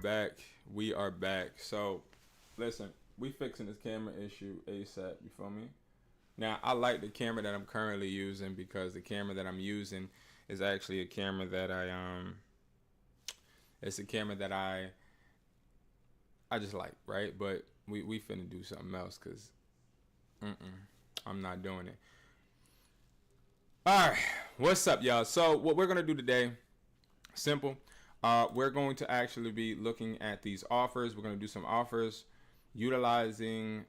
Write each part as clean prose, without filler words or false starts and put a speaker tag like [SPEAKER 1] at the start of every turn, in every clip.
[SPEAKER 1] back. We are back. So, listen, we fixing this camera issue ASAP. You feel me? Now, I like the camera that I'm currently using because the camera that I'm using is actually a camera that it's a camera that I just like, right? But we finna do something else because I'm not doing it. All right, what's up, y'all? So what we're gonna do today, simple. We're going to actually be looking at these offers. We're going to do some offers utilizing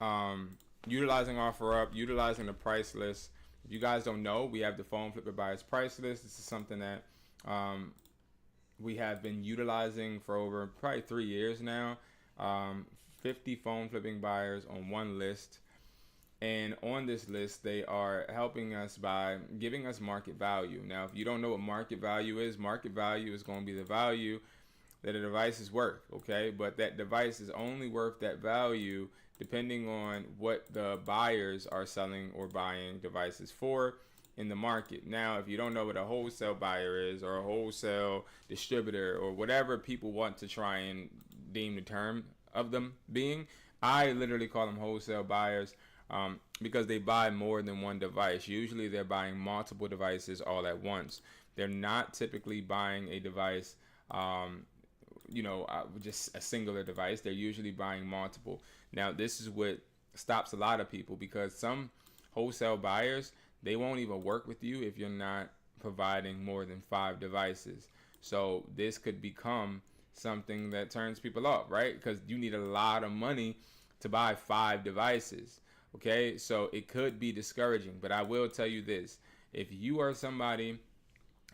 [SPEAKER 1] OfferUp, utilizing the price list. If you guys don't know, we have the phone flipper buyers price list. This is something that we have been utilizing for over probably 3 years now. 50 phone flipping buyers on one list. And on this list, they are helping us by giving us market value. Now, if you don't know what market value is going to be the value that a device is worth, okay? But that device is only worth that value depending on what the buyers are selling or buying devices for in the market. Now, if you don't know what a wholesale buyer is or a wholesale distributor or whatever people want to try and deem the term of them being, I literally call them wholesale buyers. Because they buy more than one device. Usually they're buying multiple devices all at once. They're not typically buying a device, just a singular device. They're usually buying multiple. Now, this is what stops a lot of people because some wholesale buyers, they won't even work with you if you're not providing more than 5 devices. So this could become something that turns people off, right? Because you need a lot of money to buy 5 devices. Okay, so it could be discouraging, but I will tell you this. If you are somebody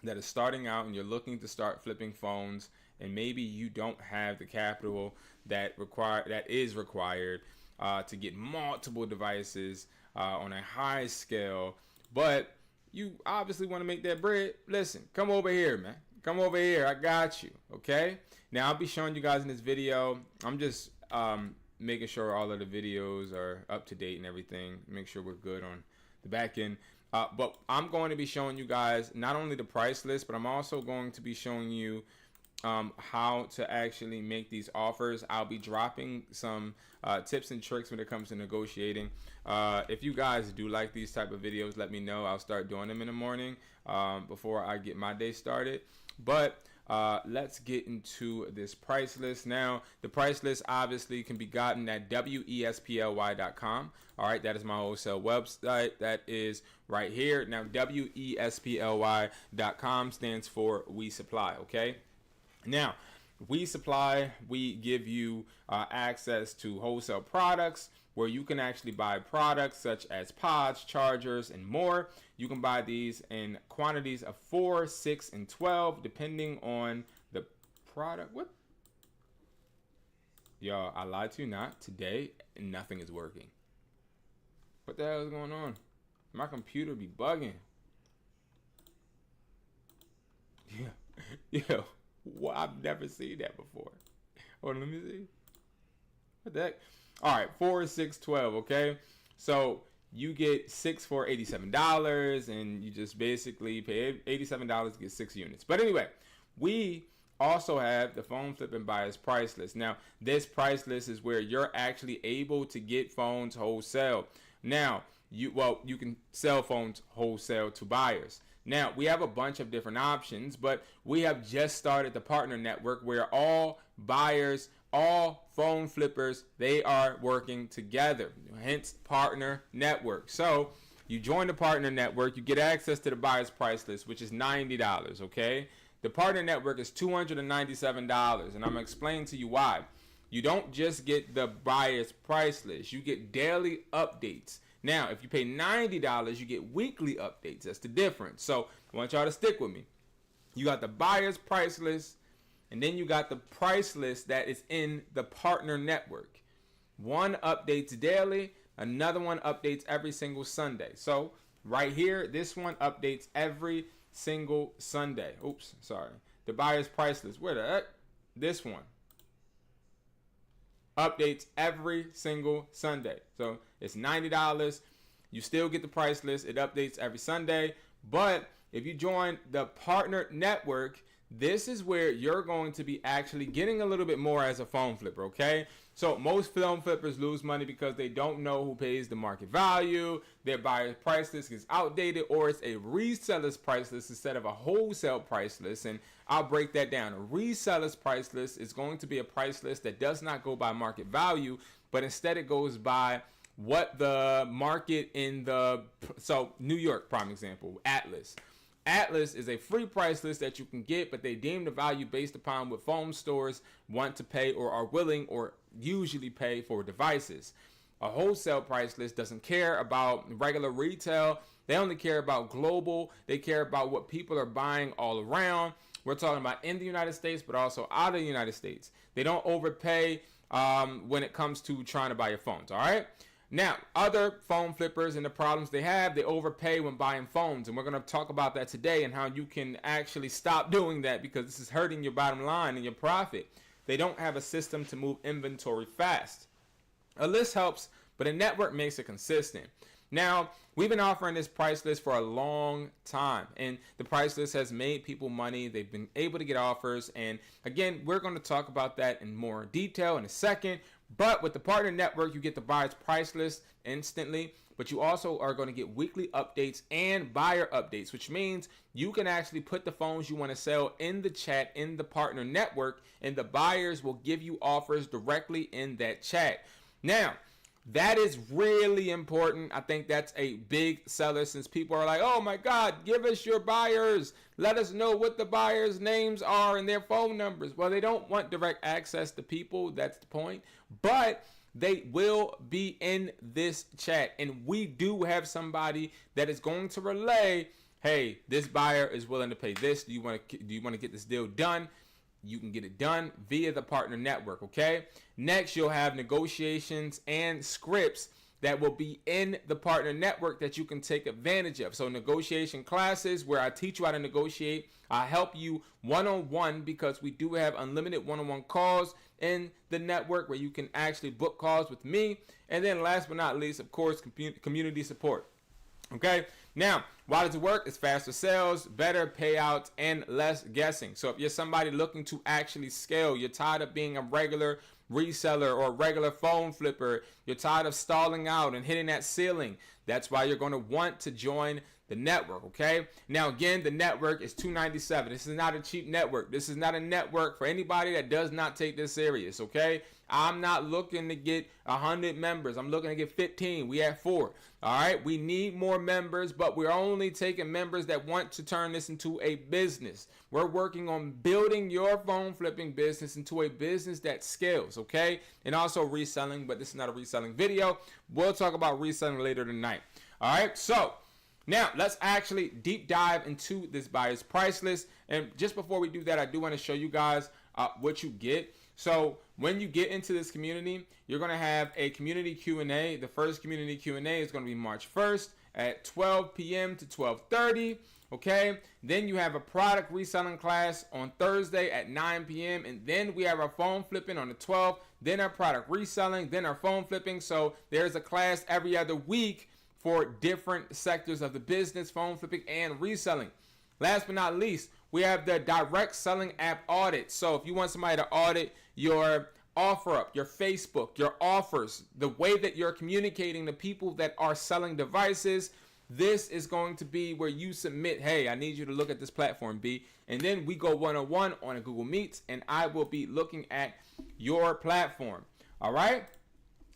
[SPEAKER 1] that is starting out and you're looking to start flipping phones and maybe you don't have the capital that is required to get multiple devices on a high scale, but you obviously want to make that bread, listen, come over here, man. Come over here. I got you, okay? Now, I'll be showing you guys in this video. I'm just making sure all of the videos are up to date and everything. Make sure we're good on the back end. But I'm going to be showing you guys not only the price list, but I'm also going to be showing you how to actually make these offers. I'll be dropping some tips and tricks when it comes to negotiating. If you guys do like these type of videos, let me know. I'll start doing them in the morning before I get my day started. But let's get into this price list. Now, the price list obviously can be gotten at wesply.com. All right, that is my wholesale website. That is right here. Now, wesply.com stands for We Supply, okay? Now, We Supply, we give you access to wholesale products where you can actually buy products such as pods, chargers, and more. You can buy these in quantities of 4, 6, and 12, depending on the product. What? Y'all, I lied to you not. Today, nothing is working. What the hell is going on? My computer be bugging. Yeah. Yo. Well, I've never seen that before. Hold on, let me see. What the heck? All right, 4, 6, 12, okay? So you get 6 for $87, and you just basically pay $87 to get 6 units. But anyway, we also have the phone flipping buyers price list. Now, this price list is where you're actually able to get phones wholesale. Now, you can sell phones wholesale to buyers. Now, we have a bunch of different options, but we have just started the partner network where all buyers, all phone flippers, they are working together, hence partner network. So you join the partner network, you get access to the buyer's price list, which is $90, okay? The partner network is $297, and I'm going to explain to you why. You don't just get the buyer's price list, you get daily updates. Now, if you pay $90, you get weekly updates. That's the difference. So I want y'all to stick with me. You got the buyer's price list, and then you got the price list that is in the partner network. One updates daily, another one updates every single Sunday. So right here, this one updates every single Sunday. Oops, sorry. The buyer's price list. Where the heck? This one updates every single Sunday. So it's $90. You still get the price list. It updates every Sunday. But if you join the partner network, this is where you're going to be actually getting a little bit more as a phone flipper, okay? So most phone flippers lose money because they don't know who pays the market value, their buyer's price list is outdated, or it's a reseller's price list instead of a wholesale price list. And I'll break that down. A reseller's price list is going to be a price list that does not go by market value, but instead it goes by what the market in the, so New York, prime example, Atlas. Atlas is a free price list that you can get, but they deem the value based upon what phone stores want to pay or are willing or usually pay for devices. A wholesale price list doesn't care about regular retail. They only care about global. They care about what people are buying all around. We're talking about in the United States, but also out of the United States. They don't overpay when it comes to trying to buy your phones, all right? Now, other phone flippers and the problems they have, they overpay when buying phones. And we're going to talk about that today and how you can actually stop doing that, because this is hurting your bottom line and your profit. They don't have a system to move inventory fast. A list helps, but a network makes it consistent. Now, we've been offering this price list for a long time, and the price list has made people money. They've been able to get offers. And again, we're going to talk about that in more detail in a second. But with the partner network, you get the buyer's price list instantly, but you also are going to get weekly updates and buyer updates, which means you can actually put the phones you want to sell in the chat in the partner network, and the buyers will give you offers directly in that chat. Now, that is really important. I think that's a big seller, since people are like, oh my God, give us your buyers. Let us know what the buyers' names are and their phone numbers. Well, they don't want direct access to people. That's the point. But they will be in this chat. And we do have somebody that is going to relay, hey, this buyer is willing to pay this. Do you want to get this deal done? You can get it done via the partner network, okay? Next, you'll have negotiations and scripts that will be in the partner network that you can take advantage of. So negotiation classes where I teach you how to negotiate. I help you one-on-one, because we do have unlimited one-on-one calls in the network where you can actually book calls with me. And then last but not least, of course, community support. Okay, now, why does it work? It's faster sales, better payouts, and less guessing. So if you're somebody looking to actually scale, you're tired of being a regular reseller or a regular phone flipper, you're tired of stalling out and hitting that ceiling, that's why you're going to want to join the network, okay? Now, again, the network is $297. This is not a cheap network. This is not a network for anybody that does not take this serious, okay? I'm not looking to get 100 members. I'm looking to get 15. We have 4. All right, we need more members, but we're only taking members that want to turn this into a business. We're working on building your phone flipping business into a business that scales, okay? And also reselling, but this is not a reselling video. We'll talk about reselling later tonight. All right, so now let's actually deep dive into this buyer's price list. And just before we do that, I do want to show you guys what you get. So when you get into this community, you're going to have a community Q&A. The first community Q&A is going to be March 1st at 12 p.m. to 12:30. Okay. Then you have a product reselling class on Thursday at 9 p.m. And then we have our phone flipping on the 12th. Then our product reselling. Then our phone flipping. So there's a class every other week for different sectors of the business, phone flipping and reselling. Last but not least, we have the direct selling app audit. So if you want somebody to audit your offer up, your Facebook, your offers, the way that you're communicating to people that are selling devices, this is going to be where you submit, hey, I need you to look at this platform, B. And then we go one-on-one on a Google Meets, and I will be looking at your platform. All right?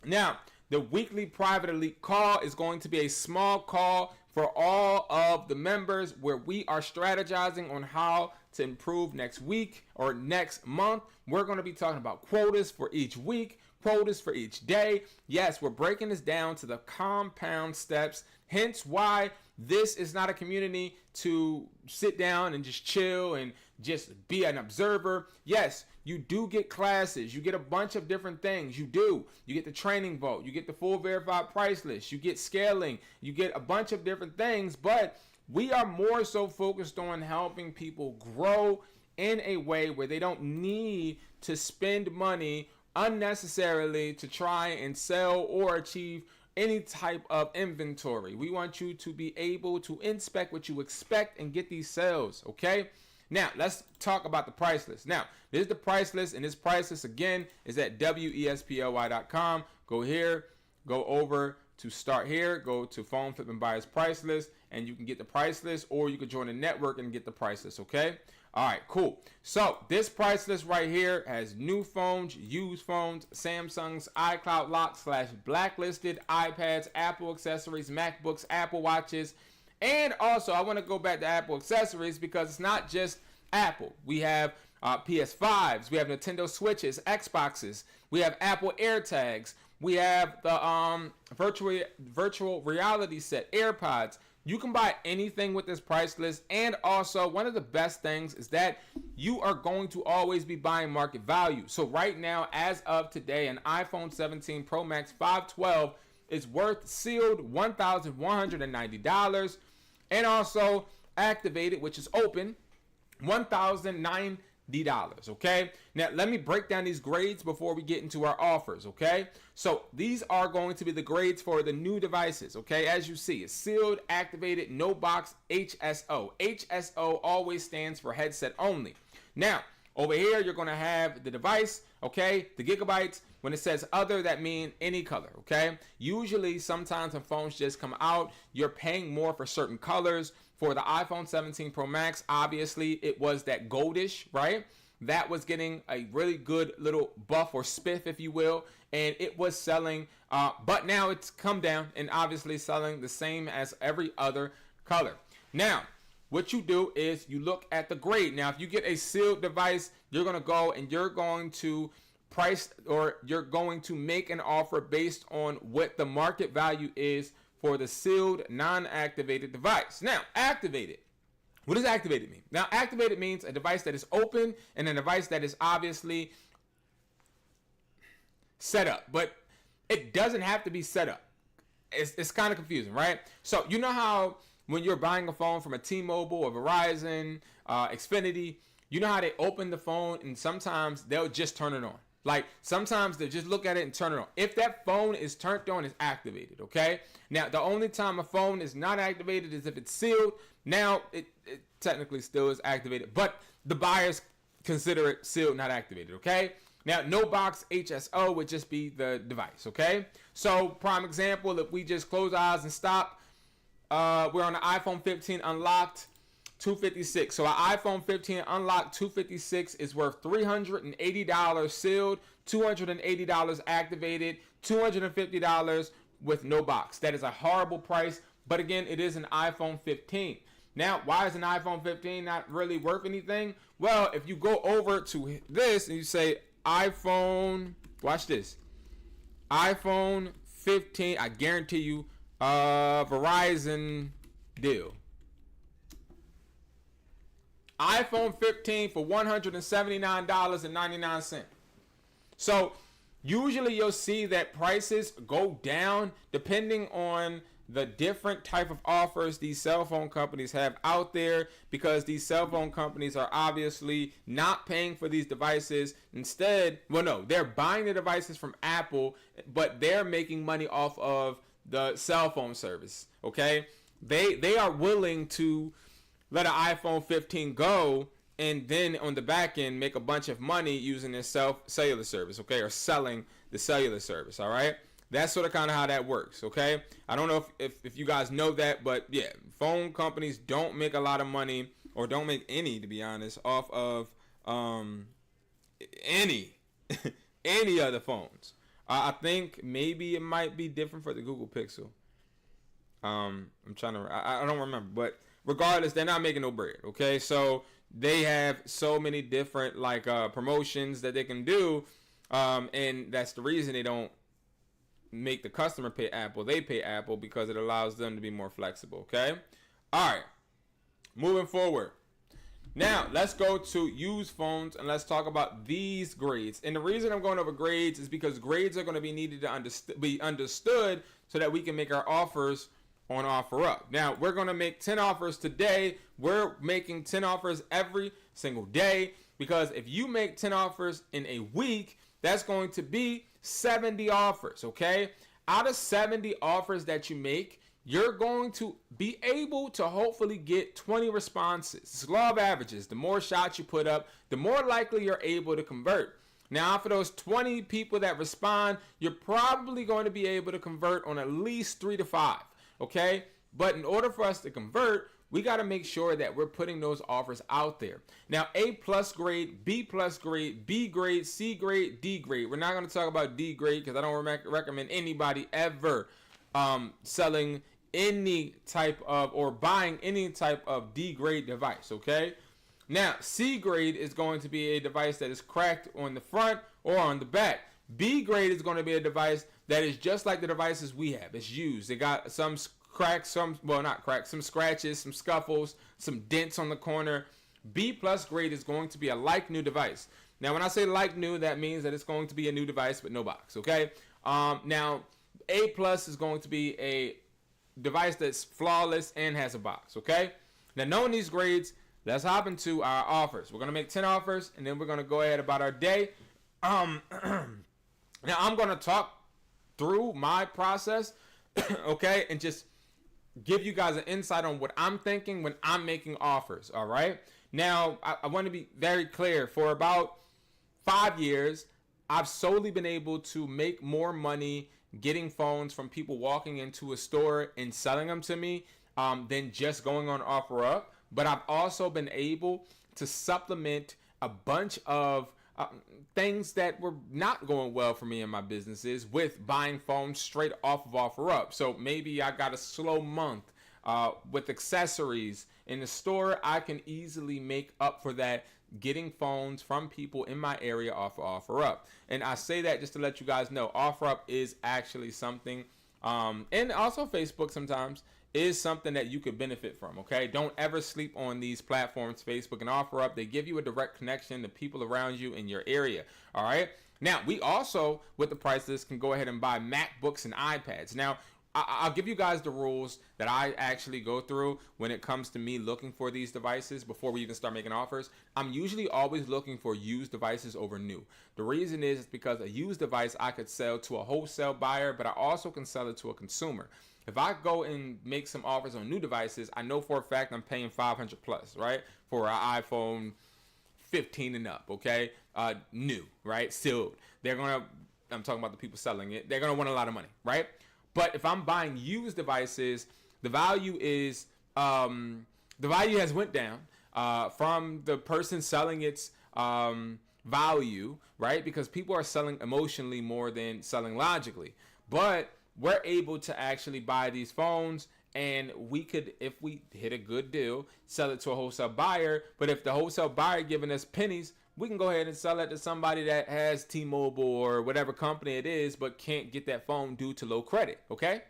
[SPEAKER 1] Now, the weekly private elite call is going to be a small call for all of the members where we are strategizing on how to improve next week or next month. We're going to be talking about quotas for each week, quotas for each day. Yes, we're breaking this down to the compound steps, hence why this is not a community to sit down and just chill and just be an observer. Yes, you do get classes. You get a bunch of different things. You do. You get the training vault. You get the full verified price list. You get scaling. You get a bunch of different things. But we are more so focused on helping people grow in a way where they don't need to spend money unnecessarily to try and sell or achieve any type of inventory. We want you to be able to inspect what you expect and get these sales, okay? Now, let's talk about the price list. Now, this is the price list, and this price list, again, is at wesply.com. Go here, go over to start here, go to Phone Flipping Buyers Price List, and you can get the price list, or you can join the network and get the price list, okay? All right, cool. So this price list right here has new phones, used phones, Samsung's iCloud lock / blacklisted, iPads, Apple accessories, MacBooks, Apple Watches. And also, I want to go back to Apple accessories because it's not just Apple. We have PS5s, we have Nintendo Switches, Xboxes, we have Apple AirTags, we have the virtual reality set, AirPods. You can buy anything with this price list. And also, one of the best things is that you are going to always be buying market value. So right now, as of today, an iPhone 17 Pro Max 512 is worth sealed $1,190. And also activated, which is open, $1,090. Okay, now let me break down these grades before we get into our offers. Okay, so these are going to be the grades for the new devices. Okay, as you see, it's sealed, activated, no box, HSO. HSO always stands for headset only. Now over here you're going to have the device, okay, the gigabytes. When it says other, that means any color. Okay, usually sometimes when phones just come out, you're paying more for certain colors. For the iPhone 17 Pro Max, obviously, it was that goldish, right? That was getting a really good little buff or spiff, if you will, and it was selling, but now it's come down and obviously selling the same as every other color. Now, what you do is you look at the grade. Now, if you get a sealed device, you're going to go and you're going to price, or you're going to make an offer based on what the market value is for the sealed, non-activated device. Now, activated. What does activated mean? Now, activated means a device that is open and a device that is obviously set up. But it doesn't have to be set up. It's kind of confusing, right? So, you know how when you're buying a phone from a T-Mobile or Verizon, Xfinity, you know how they open the phone and sometimes they'll just turn it on. Like sometimes they just look at it and turn it on. If that phone is turned on, it's activated, okay? Now, the only time a phone is not activated is if it's sealed. Now, it technically still is activated, but the buyers consider it sealed, not activated, okay? Now, no box HSO would just be the device, okay? So, prime example, if we just close our eyes and stop, we're on the iPhone 15 unlocked, $256. So an iPhone 15 unlocked 256 is worth $380 sealed, $280 activated, $250 with no box. That is a horrible price, but again, it is an iPhone 15. Now, why is an iPhone 15 not really worth anything? Well, if you go over to this and you say iPhone, watch this, iPhone 15, I guarantee you, Verizon deal. iPhone 15 for $179.99. So usually you'll see that prices go down depending on the different type of offers these cell phone companies have out there, because these cell phone companies are obviously not paying for these devices. Instead, well, no, they're buying the devices from Apple, but they're making money off of the cell phone service. Okay, they are willing to let an iPhone 15 go and then on the back end make a bunch of money using their cellular service, okay, or selling the cellular service. All right, that's sort of kind of how that works. Okay, I don't know if you guys know that, but yeah, phone companies don't make a lot of money, or don't make any, to be honest, off of any any other phones. I think maybe it might be different for the Google Pixel. I'm trying to, I don't remember, but regardless, they're not making no bread, okay? So they have so many different promotions that they can do, and that's the reason they don't make the customer pay Apple. They pay Apple because it allows them to be more flexible, okay? All right, moving forward. Now, let's go to used phones and let's talk about these grades. And the reason I'm going over grades is because grades are going to be needed to be understood so that we can make our offers on OfferUp. Now, we're going to make 10 offers today. We're making 10 offers every single day, because if you make 10 offers in a week, that's going to be 70 offers, okay? Out of 70 offers that you make, you're going to be able to hopefully get 20 responses. It's law of averages. The more shots you put up, the more likely you're able to convert. Now, for those 20 people that respond, you're probably going to be able to convert on at least 3 to 5, okay? But in order for us to convert, we got to make sure that we're putting those offers out there. Now, A+ grade, B+ grade, B grade, C grade, D grade. We're not going to talk about D grade because I don't recommend anybody ever selling any type of or buying any type of D grade device, okay? Now, C grade is going to be a device that is cracked on the front or on the back. B grade is going to be a device that is just like the devices we have. It's used. It got some cracks, some scratches, some scuffles, some dents on the corner. B+ grade is going to be a like new device. Now, when I say like new, that means that it's going to be a new device with no box, okay? Now, A+ is going to be a device that's flawless and has a box, okay? Now, knowing these grades, let's hop into our offers. We're going to make 10 offers, and then we're going to go ahead about our day. Now, I'm going to talk through my process, okay, and just give you guys an insight on what I'm thinking when I'm making offers, all right? Now, I want to be very clear. For about 5 years, I've solely been able to make more money getting phones from people walking into a store and selling them to me than just going on OfferUp. But I've also been able to supplement a bunch of things that were not going well for me in my businesses with buying phones straight off of OfferUp. So maybe I got a slow month with accessories in the store. I can easily make up for that getting phones from people in my area off of OfferUp. And I say that just to let you guys know, OfferUp is actually something, and also Facebook sometimes, is something that you could benefit from, okay? Don't ever sleep on these platforms, Facebook and OfferUp. They give you a direct connection to people around you in your area, all right? Now, we also, with the price list, can go ahead and buy MacBooks and iPads. Now, I'll give you guys the rules that I actually go through when it comes to me looking for these devices before we even start making offers. I'm usually always looking for used devices over new. The reason is because a used device I could sell to a wholesale buyer, but I also can sell it to a consumer. If I go and make some offers on new devices, I know for a fact I'm paying $500 plus, right? For an iPhone 15 and up, okay? New, right? Sealed. I'm talking about the people selling it. They're going to want a lot of money, right? But if I'm buying used devices, the value has went down from the person selling its value, right? Because people are selling emotionally more than selling logically. But we're able to actually buy these phones, and we could, if we hit a good deal, sell it to a wholesale buyer. But if the wholesale buyer giving us pennies, we can go ahead and sell it to somebody that has T-Mobile or whatever company it is, but can't get that phone due to low credit, okay?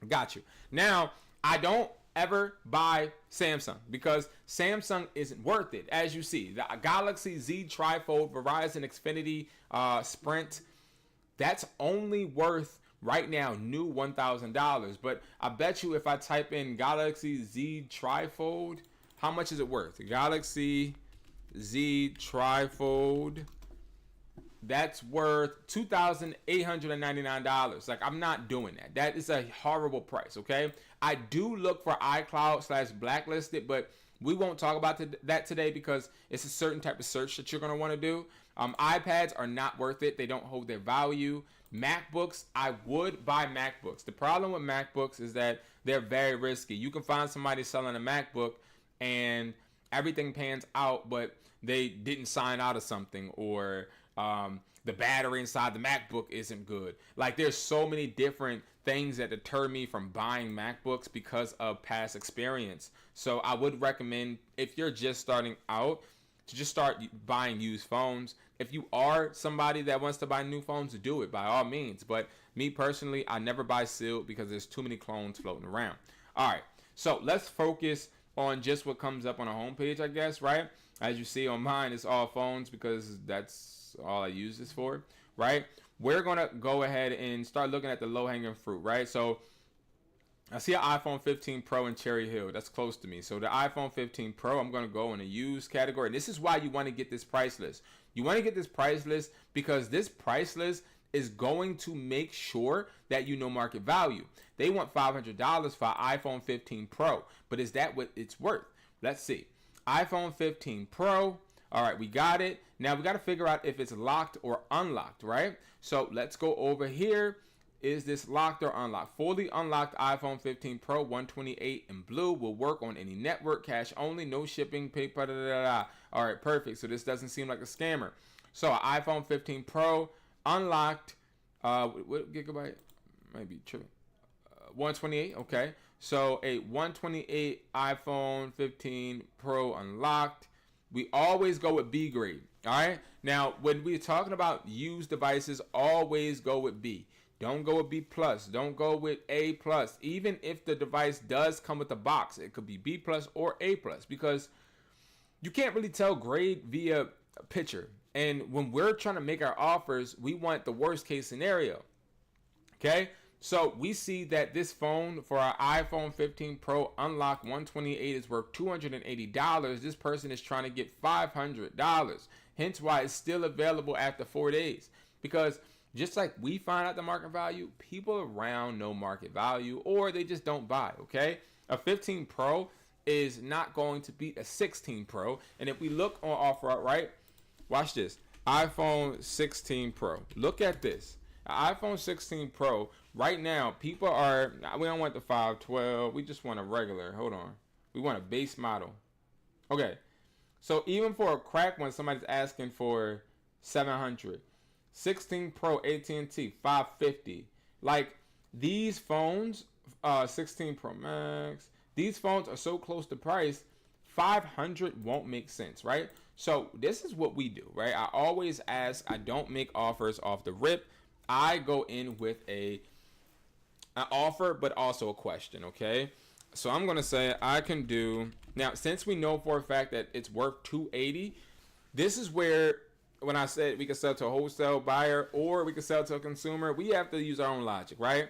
[SPEAKER 1] Got you. Now, I don't ever buy Samsung because Samsung isn't worth it. As you see, the Galaxy Z Trifold, Verizon, Xfinity, Sprint, that's only worth right now new $1,000. But I bet you if I type in Galaxy Z Trifold, how much is it worth? Galaxy Z Trifold, that's worth $2,899. Like, I'm not doing that. That is a horrible price, okay? I do look for iCloud/blacklisted, but we won't talk about that today because it's a certain type of search that you're going to want to do. iPads are not worth it. They don't hold their value. MacBooks, I would buy MacBooks. The problem with MacBooks is that they're very risky. You can find somebody selling a MacBook and everything pans out, but they didn't sign out of something, or the battery inside the MacBook isn't good. Like, there's so many different things that deter me from buying MacBooks because of past experience. So I would recommend, if you're just starting out, to just start buying used phones. If you are somebody that wants to buy new phones, do it by all means. But me personally, I never buy sealed because there's too many clones floating around. All right, so let's focus on just what comes up on a homepage, I guess, right? As you see on mine, it's all phones because that's all I use this for, right? We're going to go ahead and start looking at the low-hanging fruit, right? So I see an iPhone 15 Pro in Cherry Hill. That's close to me. So the iPhone 15 Pro, I'm going to go in a used category. And this is why you want to get this price list. You want to get this price list because this price list is going to make sure that you know market value. They want $500 for an iPhone 15 Pro, but is that what it's worth? Let's see. iPhone 15 Pro. All right, we got it. Now we got to figure out if it's locked or unlocked, right? So let's go over here. Is this locked or unlocked? Fully unlocked iPhone 15 Pro 128 in blue will work on any network, cash only, no shipping, PayPal, da, da, da, da. All right, perfect. So this doesn't seem like a scammer. So iPhone 15 Pro unlocked, what gigabyte? Maybe 128. Okay, so a 128 iPhone 15 Pro unlocked. We always go with B grade. All right. Now, when we're talking about used devices, always go with B. Don't go with B plus. Don't go with A plus. Even if the device does come with a box, it could be B plus or A plus, because you can't really tell grade via a picture. And when we're trying to make our offers, we want the worst case scenario. Okay. So we see that this phone for our iPhone 15 Pro unlocked 128 is worth $280. This person is trying to get $500. Hence why it's still available after 4 days. Because just like we find out the market value, people around know market value, or they just don't buy, okay? A 15 Pro is not going to beat a 16 Pro. And if we look on OfferUp, right? Watch this. iPhone 16 Pro. Look at this. iPhone 16 Pro, right now, people are, we don't want the 512. We just want a regular. Hold on. We want a base model. Okay. So even for a crack one, somebody's asking for 700. 16 Pro AT&T 550. Like, these phones, 16 Pro Max, these phones are so close to price, 500 won't make sense, right? So this is what we do, right? I always ask. I don't make offers off the rip. I go in with an offer, but also a question, okay? So I'm going to say I can do, now, since we know for a fact that it's worth $280, this is where, when I said we can sell to a wholesale buyer or we can sell to a consumer, we have to use our own logic, right?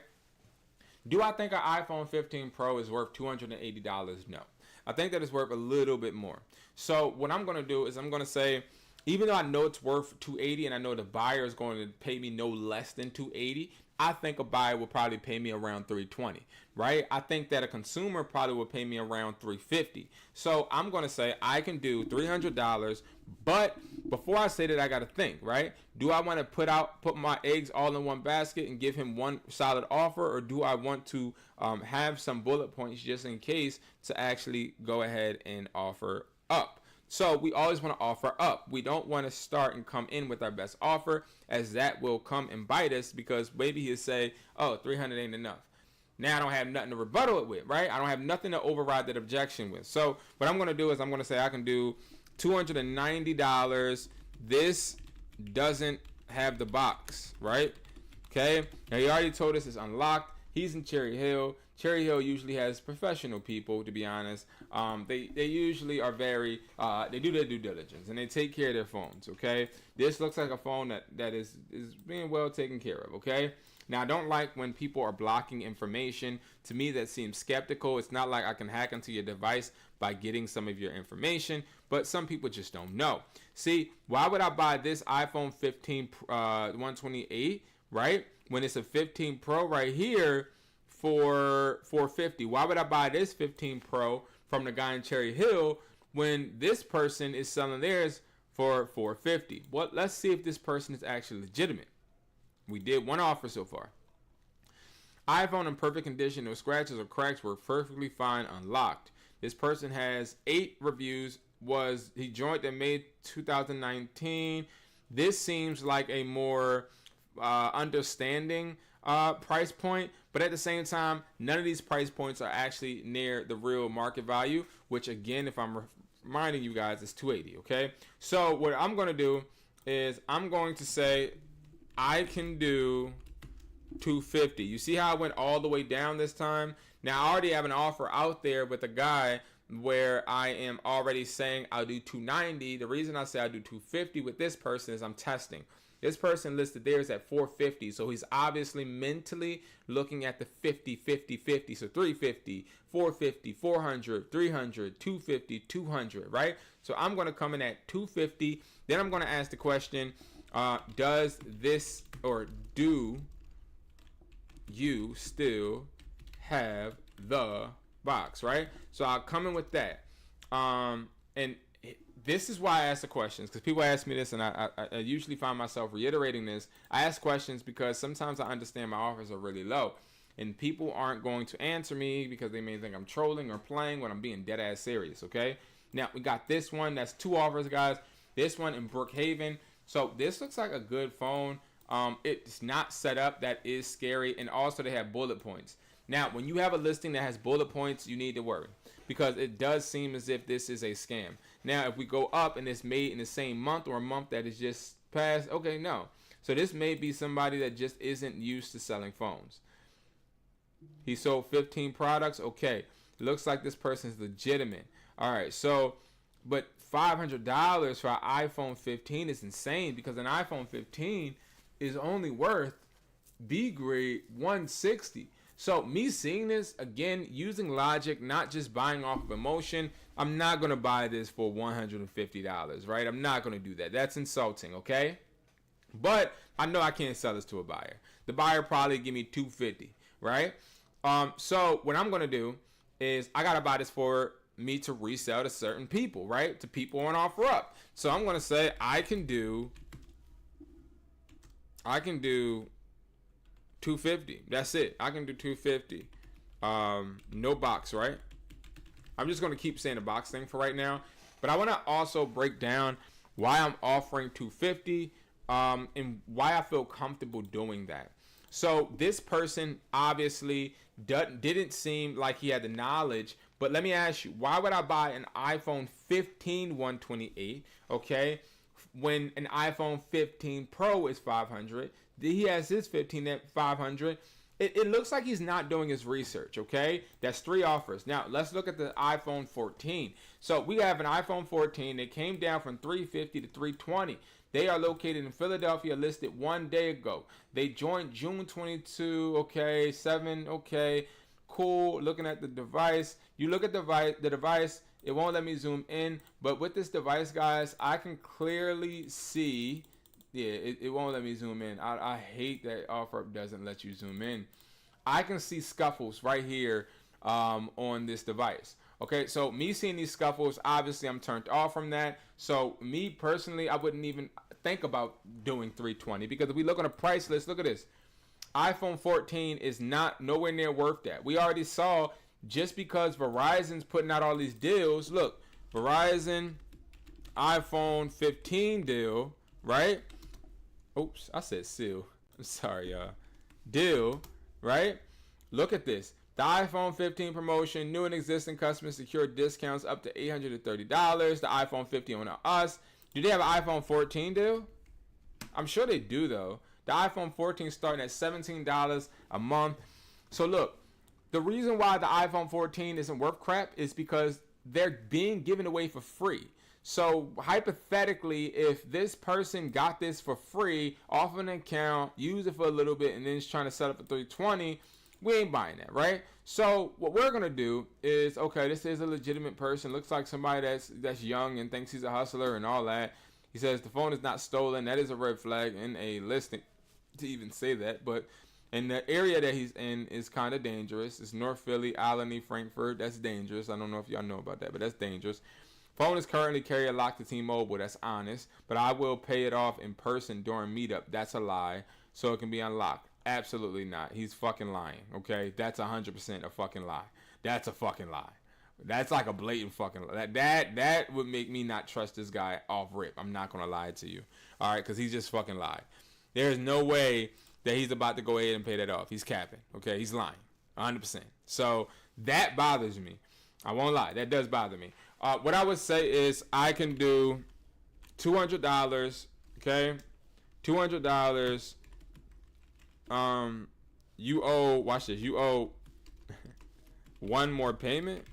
[SPEAKER 1] Do I think an iPhone 15 Pro is worth $280? No. I think that it's worth a little bit more. So what I'm going to do is I'm going to say, even though I know it's worth $280 and I know the buyer is going to pay me no less than $280, I think a buyer will probably pay me around $320, right? I think that a consumer probably will pay me around $350. So I'm going to say I can do $300, but before I say that, I got to think, right? Do I want to put my eggs all in one basket and give him one solid offer, or do I want to have some bullet points just in case to actually go ahead and offer up? So we always want to offer up. We don't want to start and come in with our best offer, as that will come and bite us, because maybe he'll say, oh, 300 ain't enough. Now I don't have nothing to rebuttal it with, right? I don't have nothing to override that objection with. So what I'm going to do is I'm going to say I can do $290. This doesn't have the box, right? Okay. Now he already told us it's unlocked. He's in Cherry Hill. Cherry Hill usually has professional people, to be honest. They usually are very, they do their due diligence and they take care of their phones, okay? This looks like a phone that is being well taken care of, okay? Now, I don't like when people are blocking information. To me, that seems skeptical. It's not like I can hack into your device by getting some of your information, but some people just don't know. See, why would I buy this iPhone 15 128, right? When it's a 15 Pro right here for $450. Why would I buy this 15 Pro from the guy in Cherry Hill when this person is selling theirs for $450? Well, let's see if this person is actually legitimate. We did one offer so far. iPhone in perfect condition, no scratches or cracks, were perfectly fine, unlocked. This person has 8 reviews. He joined in May 2019. This seems like a more understanding price point, but at the same time, none of these price points are actually near the real market value, which again, if I'm reminding you guys, is $280. Okay, so what I'm going to do is I'm going to say I can do $250. You see how I went all the way down this time? Now I already have an offer out there with a guy where I am already saying I'll do $290. The reason I say I do $250 with this person is I'm testing. This person listed theirs at $450, so he's obviously mentally looking at the 50, 50, 50. So $350, $450, $400, $300, $250, $200, right? So I'm going to come in at $250. Then I'm going to ask the question, Does this, or do you still have the box, right? So I'll come in with that. And this is why I ask the questions, because people ask me this, and I usually find myself reiterating this. I ask questions because sometimes I understand my offers are really low, and people aren't going to answer me because they may think I'm trolling or playing when I'm being dead ass serious. Okay, now we got this one. That's 2 offers, guys. This one in Brookhaven. So this looks like a good phone. It's not set up. That is scary, and also they have bullet points. Now, when you have a listing that has bullet points, you need to worry, because it does seem as if this is a scam. Now, if we go up and it's made in the same month, or a month that is just past, okay, no. So this may be somebody that just isn't used to selling phones. He sold 15 products. Okay, looks like this person's legitimate. All right, so, but $500 for an iPhone 15 is insane, because an iPhone 15 is only worth B grade $160. So me seeing this, again, using logic, not just buying off of emotion, I'm not going to buy this for $150, right? I'm not going to do that. That's insulting, okay? But I know I can't sell this to a buyer. The buyer probably give me $250, right? So what I'm going to do is I got to buy this for me to resell to certain people, right? To people on OfferUp. So I'm going to say I can do $250. That's it. I can do $250. No box, right? I'm just going to keep saying the box thing for right now. But I want to also break down why I'm offering $250 and why I feel comfortable doing that. So this person obviously didn't seem like he had the knowledge. But let me ask you, why would I buy an iPhone 15 128, okay, when an iPhone 15 Pro is $500? He has his 15 at $500. It looks like he's not doing his research, okay? That's 3 offers. Now, let's look at the iPhone 14. So we have an iPhone 14. They came down from $350 to $320. They are located in Philadelphia, listed 1 day ago. They joined June 22, okay, 7, okay, cool. Looking at the device. You look at the device, it won't let me zoom in. But with this device, guys, I can clearly see... Yeah, it won't let me zoom in. I hate that OfferUp doesn't let you zoom in. I can see scuffles right here on this device. Okay, so me seeing these scuffles, obviously I'm turned off from that. So me personally, I wouldn't even think about doing $320, because if we look on a price list, look at this. iPhone 14 is nowhere near worth that. We already saw, just because Verizon's putting out all these deals. Look, Verizon iPhone 15 deal, right? Oops, I said seal. I'm sorry, y'all. Deal, right? Look at this. The iPhone 15 promotion. New and existing customers secure discounts up to $830. The iPhone 15 on us. Do they have an iPhone 14 deal? I'm sure they do, though. The iPhone 14 starting at $17 a month. So look, the reason why the iPhone 14 isn't worth crap is because they're being given away for free. So hypothetically, if this person got this for free off an account, use it for a little bit, and then is trying to sell it for $320, we ain't buying that, right? So what we're gonna do is, okay, this is a legitimate person. Looks like somebody that's young and thinks he's a hustler and all that. He says the phone is not stolen. That is a red flag in a listing to even say that. But in the area that he's in is kind of dangerous. It's North Philly, Alany, Frankfurt. That's dangerous. I don't know if y'all know about that, but that's dangerous. Phone is currently carrier locked to T-Mobile. That's honest. But I will pay it off in person during meetup. That's a lie. So it can be unlocked. Absolutely not. He's fucking lying. Okay? That's 100% a fucking lie. That's a fucking lie. That's like a blatant fucking lie. That would make me not trust this guy off rip. I'm not going to lie to you. All right? Because he's just fucking lied. There's no way that he's about to go ahead and pay that off. He's capping. Okay? He's lying. 100%. So that bothers me. I won't lie. That does bother me. What I would say is I can do $200, okay? $200. You owe, watch this, you owe one more payment.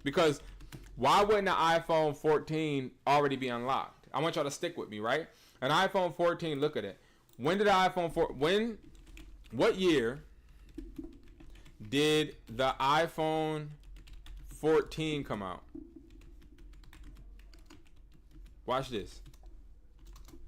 [SPEAKER 1] Because why wouldn't an iPhone 14 already be unlocked? I want y'all to stick with me, right? An iPhone 14, look at it. When did the iPhone 4, what year did the iPhone 14 come out? Watch this.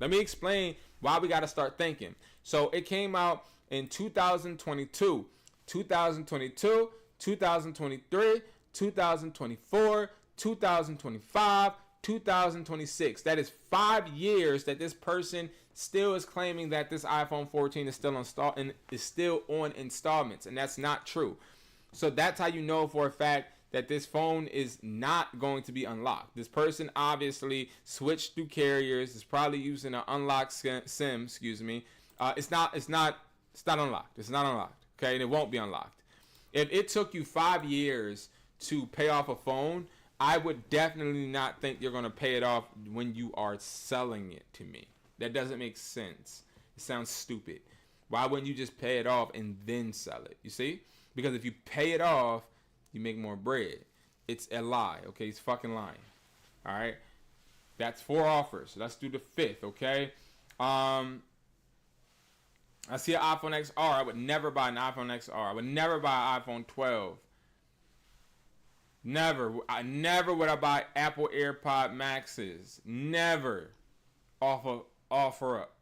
[SPEAKER 1] Let me explain Why we got to start thinking? So it came out in 2022, 2022, 2023, 2024, 2025, 2026. That is 5 years that this person still is claiming that this iPhone 14 is still on installments, and that's not true. So that's how you know for a fact that this phone is not going to be unlocked. This person obviously switched through carriers. Is probably using an unlocked SIM. Excuse me. It's not unlocked. It's not unlocked. Okay, and it won't be unlocked. If it took you 5 years to pay off a phone, I would definitely not think you're going to pay it off when you are selling it to me. That doesn't make sense. It sounds stupid. Why wouldn't you just pay it off and then sell it? You see? Because if you pay it off, you make more bread. It's a lie, okay? He's fucking lying. All right? That's 4 offers. Let's do the 5th, okay? I see an iPhone XR. I would never buy an iPhone XR. I would never buy an iPhone 12. Never. Never would I buy Apple AirPod Maxes. Never. Offer up.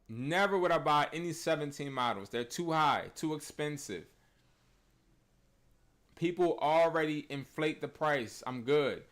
[SPEAKER 1] Never would I buy any 17 models. They're too high, too expensive. People already inflate the price. I'm good.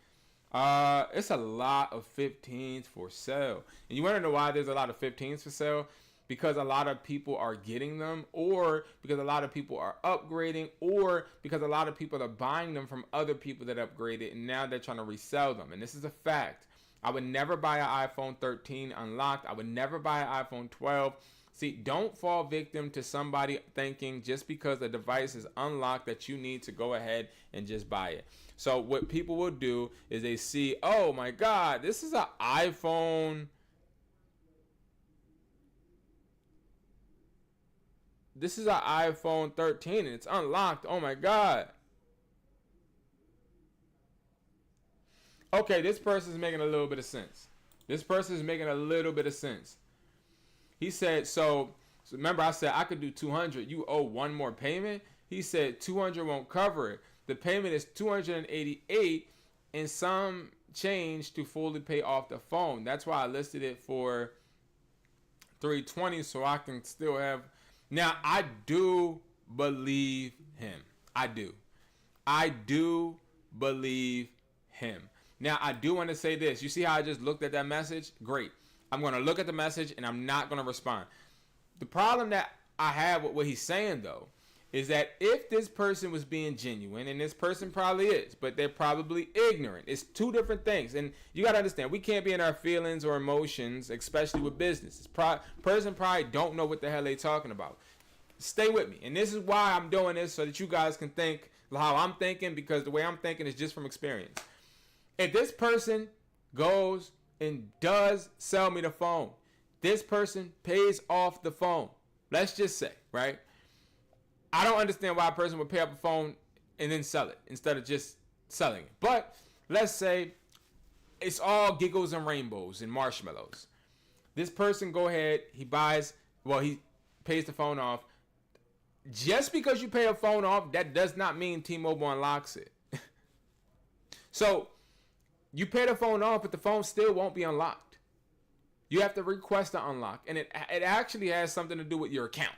[SPEAKER 1] It's a lot of 15s for sale. And you want to know why there's a lot of 15s for sale? Because a lot of people are getting them, or because a lot of people are upgrading, or because a lot of people are buying them from other people that upgraded, and now they're trying to resell them. And this is a fact. I would never buy an iPhone 13 unlocked. I would never buy an iPhone 12. See, don't fall victim to somebody thinking just because a device is unlocked that you need to go ahead and just buy it. So what people will do is they see, oh my God, this is an iPhone. This is an iPhone 13 and it's unlocked. Oh my God. Okay, this person is making a little bit of sense. This person is making a little bit of sense. He said, so remember I said I could do 200. You owe one more payment. He said 200 won't cover it. The payment is 288 and some change to fully pay off the phone. That's why I listed it for 320 so I can still have. Now, I do believe him. I do believe him. Now, I do want to say this. You see how I just looked at that message? Great. I'm going to look at the message and I'm not going to respond. The problem that I have with what he's saying, though, is that if this person was being genuine, and this person probably is, but they're probably ignorant. It's two different things. And you got to understand, we can't be in our feelings or emotions, especially with business. Person probably don't know what the hell they're talking about. Stay with me. And this is why I'm doing this, so that you guys can think how I'm thinking, because the way I'm thinking is just from experience. If this person goes and does sell me the phone, this person pays off the phone. Let's just say, right? I don't understand why a person would pay up a phone and then sell it instead of just selling it. But let's say it's all giggles and rainbows and marshmallows. This person go ahead, he pays the phone off. Just because you pay a phone off, that does not mean T-Mobile unlocks it. So you pay the phone off, but the phone still won't be unlocked. You have to request an unlock, and it actually has something to do with your account.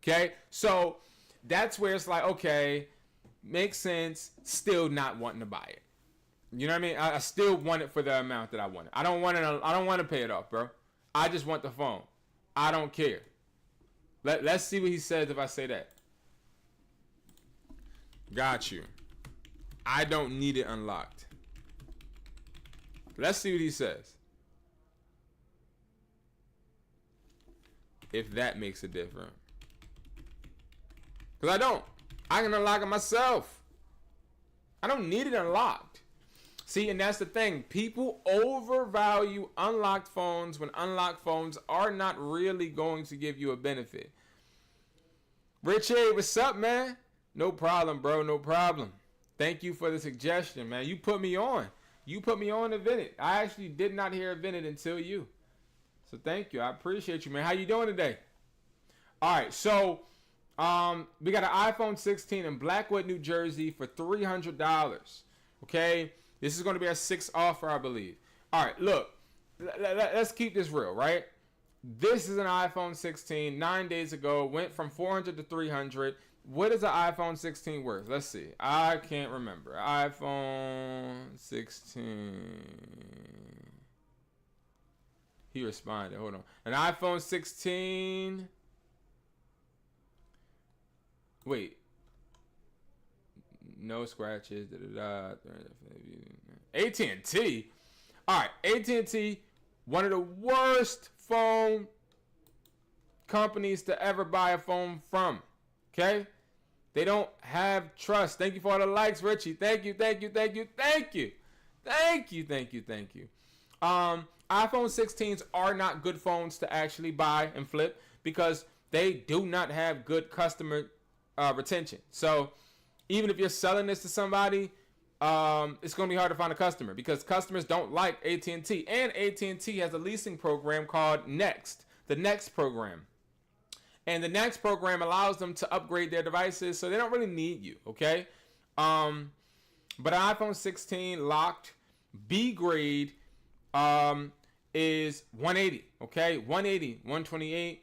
[SPEAKER 1] Okay, so that's where it's like, okay, makes sense. Still not wanting to buy it. You know what I mean? I still want it for the amount that I want it. I don't want it. I don't want to pay it off, bro. I just want the phone. I don't care. Let's see what he says if I say that. Got you. I don't need it unlocked. Let's see what he says. If that makes a difference. Because I don't. I can unlock it myself. I don't need it unlocked. See, and that's the thing. People overvalue unlocked phones when unlocked phones are not really going to give you a benefit. Richie, what's up, man? No problem, bro. No problem. Thank you for the suggestion, man. You put me on. You put me on to Vinted. I actually did not hear Vinted until you. So thank you. I appreciate you, man. How you doing today? All right, so we got an iPhone 16 in Blackwood, New Jersey for $300. Okay, this is going to be our 6th offer, I believe. All right, look, let's keep this real, right? This is an iPhone 16. 9 days ago, went from 400 to 300. What is an iPhone 16 worth? Let's see. I can't remember. iPhone 16. He responded. Hold on. An iPhone 16. Wait. No scratches. AT&T. All right. AT&T, one of the worst phone companies to ever buy a phone from. Okay? They don't have trust. Thank you for all the likes, Richie. Thank you. iPhone 16s are not good phones to actually buy and flip because they do not have good customer retention. So even if you're selling this to somebody, it's going to be hard to find a customer because customers don't like AT&T. And AT&T has a leasing program called Next, the Next program. And the Next program allows them to upgrade their devices, so they don't really need you, okay? But an iPhone 16 locked B grade is 180, okay? 180, 128.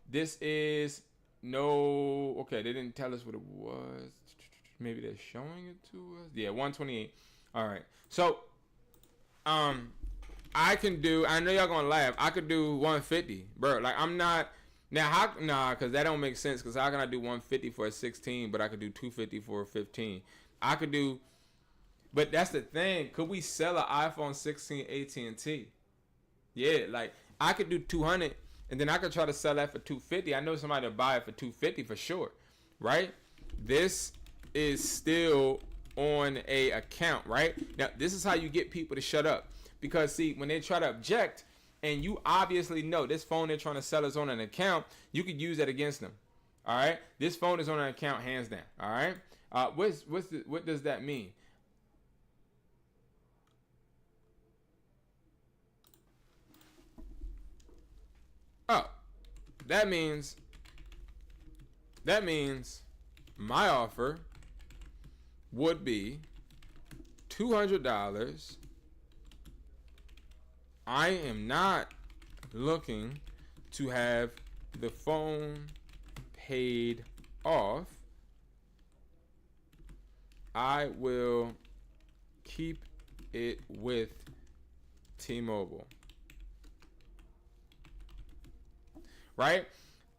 [SPEAKER 1] This is no, okay, they didn't tell us what it was. Maybe they're showing it to us. Yeah, 128. All right. So, I can do, I know y'all gonna laugh, I could do 150, bro. Like, I'm not, now, because that don't make sense, because how can I do 150 for a 16, but I could do 250 for a 15? I could do, but that's the thing. Could we sell an iPhone 16 AT&T? Yeah, like, I could do 200, and then I could try to sell that for 250. I know somebody will buy it for 250 for sure, right? This is still on a account, right? Now, this is how you get people to shut up. Because, see, when they try to object, and you obviously know this phone they're trying to sell is on an account, you could use that against them. All right? This phone is on an account, hands down. All right? What does that mean? Oh, that means my offer would be $200. I am not looking to have the phone paid off. I will keep it with T-Mobile. Right?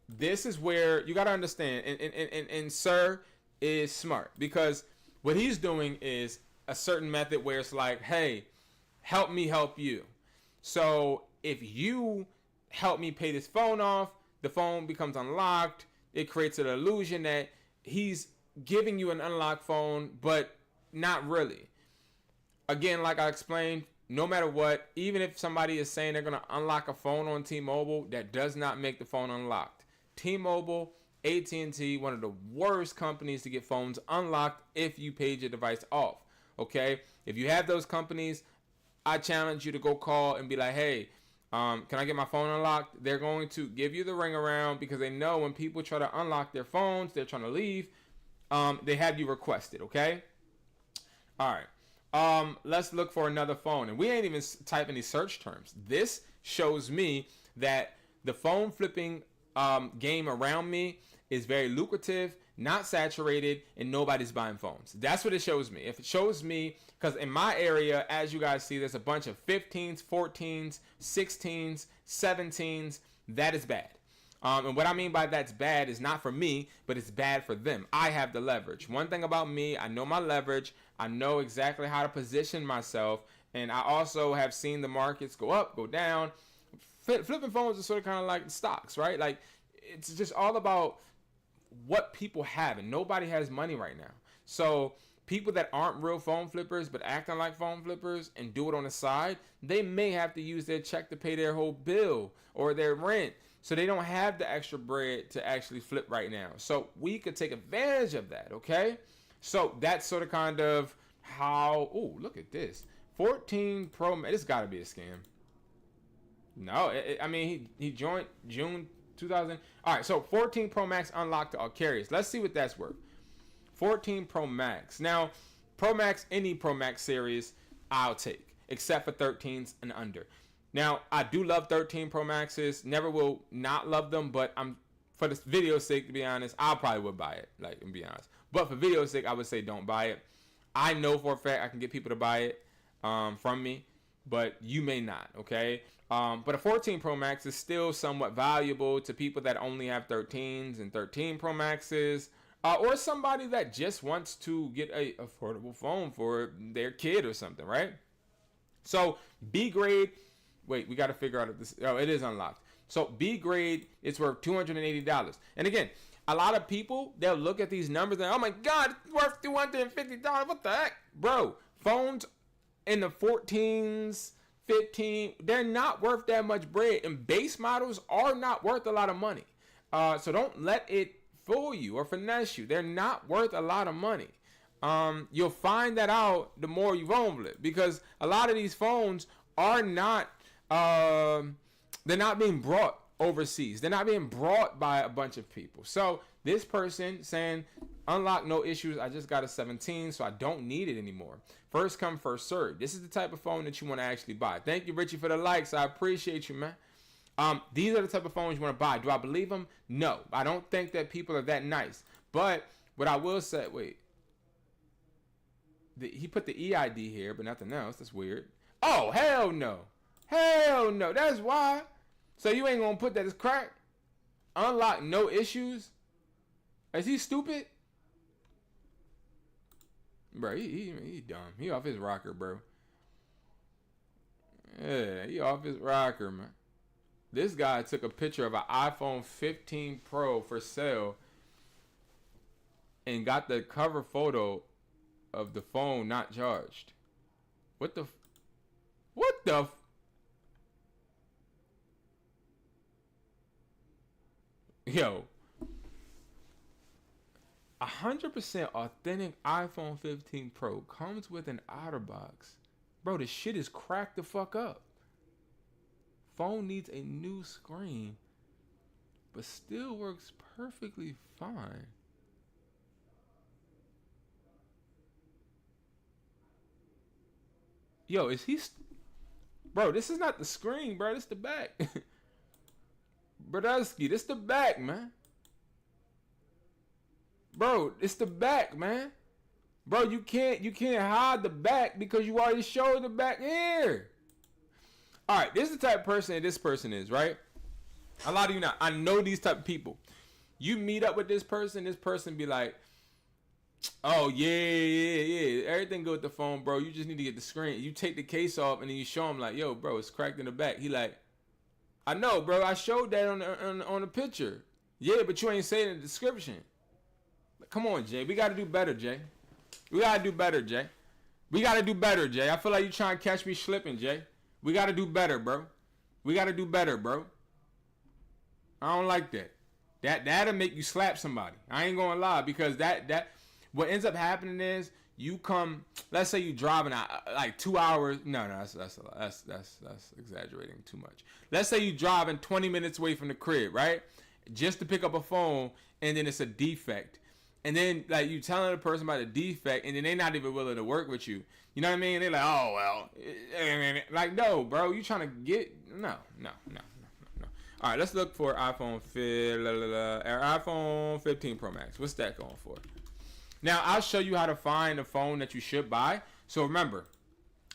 [SPEAKER 1] This is where you got to understand, and Sir is smart, because what he's doing is a certain method where it's like, hey, help me help you. So if you help me pay this phone off, the phone becomes unlocked. It creates an illusion that he's giving you an unlocked phone, but not really. Again, like I explained, no matter what, even if somebody is saying they're going to unlock a phone on T-Mobile, that does not make the phone unlocked. T-Mobile, AT&T, one of the worst companies to get phones unlocked if you paid your device off. Okay? If you have those companies, I challenge you to go call and be like, hey, can I get my phone unlocked? They're going to give you the ring around because they know when people try to unlock their phones, they're trying to leave, they have you requested, okay? All right. Let's look for another phone. And we ain't even type any search terms. This shows me that the phone flipping game around me is very lucrative, not saturated, and nobody's buying phones. That's what it shows me. If it shows me, because in my area, as you guys see, there's a bunch of 15s, 14s, 16s, 17s. That is bad. And what I mean by that's bad is not for me, but it's bad for them. I have the leverage. One thing about me, I know my leverage. I know exactly how to position myself. And I also have seen the markets go up, go down. Flipping phones is sort of kind of like stocks, right? Like, it's just all about what people have, and nobody has money right now. So people that aren't real phone flippers but acting like phone flippers and do it on the side, they may have to use their check to pay their whole bill or their rent. So they don't have the extra bread to actually flip right now. So we could take advantage of that, okay? So that's sort of kind of how, oh, look at this. 14 Pro, this got to be a scam. No, I mean, he joined June 2000. All right, so 14 Pro Max unlocked to all carriers. Let's see what that's worth. 14 Pro Max. Now, Pro Max, any Pro Max series, I'll take. except for 13s and under. Now, I do love 13 Pro Maxes. Never will not love them, but for the video's sake, to be honest, I probably would buy it, like, and be honest. But for video's sake, I would say don't buy it. I know for a fact I can get people to buy it from me, but you may not, okay? But a 14 Pro Max is still somewhat valuable to people that only have 13s and 13 Pro Maxes, or somebody that just wants to get a affordable phone for their kid or something, right? So B grade, wait, we got to figure out if this, oh, it is unlocked. So B grade, it's worth $280. And again, a lot of people, they'll look at these numbers and, oh my God, it's worth $250. What the heck? Bro, phones in the 14s, 15, they're not worth that much bread. And base models are not worth a lot of money. So don't let it fool you or finesse you. They're not worth a lot of money. You'll find that out the more you own it, because a lot of these phones are not, they're not being brought overseas. They're not being brought by a bunch of people. So this person saying, unlock, no issues. I just got a 17, so I don't need it anymore. First come, first serve. This is the type of phone that you want to actually buy. Thank you, Richie, for the likes. I appreciate you, man. These are the type of phones you want to buy. Do I believe them? No. I don't think that people are that nice. But what I will say, wait. He put the EID here, but nothing else. That's weird. Oh, hell no. Hell no. That's why. So you ain't going to put that as crack? Unlock, no issues? Is he stupid? Bro, he dumb. He off his rocker, bro. Yeah, he off his rocker, man. This guy took a picture of an iPhone 15 Pro for sale and got the cover photo of the phone not charged. What the? Yo. 100% authentic iPhone 15 Pro comes with an outer box. Bro, this shit is cracked the fuck up. Phone needs a new screen, but still works perfectly fine. Yo, is he... Bro, this is not the screen, bro. This is the back. Brodowski, this is the back, man. Bro, it's the back, man. Bro, you can't hide the back because you already showed the back here. All right, this is the type of person that this person is, right? A lot of you not. I know these type of people. You meet up with this person be like, oh, yeah. Everything good with the phone, bro. You just need to get the screen. You take the case off and then you show him like, yo, bro, it's cracked in the back. He like, I know, bro. I showed that on the picture. Yeah, but you ain't saying in the description. Come on, Jay. We got to do better, Jay. We got to do better, Jay. We got to do better, Jay. I feel like you trying to catch me slipping, Jay. We got to do better, bro. We got to do better, bro. I don't like that. That'll make you slap somebody. I ain't going to lie, because that what ends up happening is you come, let's say you driving like 2 hours. No, that's exaggerating too much. Let's say you driving 20 minutes away from the crib, right? Just to pick up a phone, and then it's a defect. And then like you telling the person about the defect, and then they're not even willing to work with you. You know what I mean? They're like, oh well, like no, bro, you trying to get no. All right, let's look for iPhone 15 Pro Max. What's that going for? Now I'll show you how to find a phone that you should buy. So remember,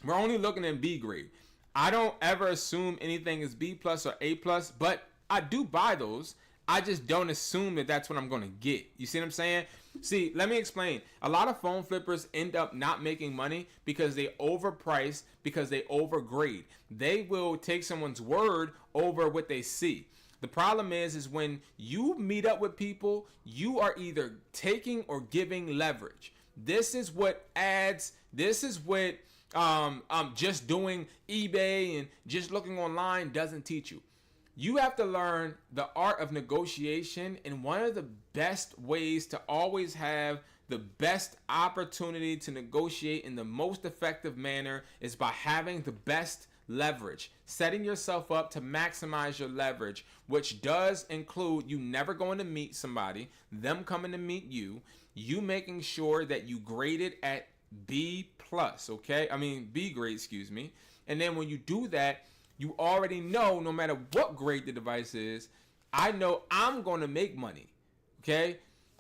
[SPEAKER 1] we're only looking in B grade. I don't ever assume anything is B plus or A plus, but I do buy those. I just don't assume that that's what I'm going to get. You see what I'm saying? See, let me explain. A lot of phone flippers end up not making money because they overprice, because they overgrade. They will take someone's word over what they see. The problem is when you meet up with people, you are either taking or giving leverage. This is what ads, this is what just doing eBay and just looking online doesn't teach you. You have to learn the art of negotiation, and one of the best ways to always have the best opportunity to negotiate in the most effective manner is by having the best leverage, setting yourself up to maximize your leverage, which does include you never going to meet somebody, them coming to meet you, you making sure that you grade it at B plus, okay? I mean, B grade, excuse me. And then when you do that, you already know no matter what grade the device is, I know I'm going to make money, okay?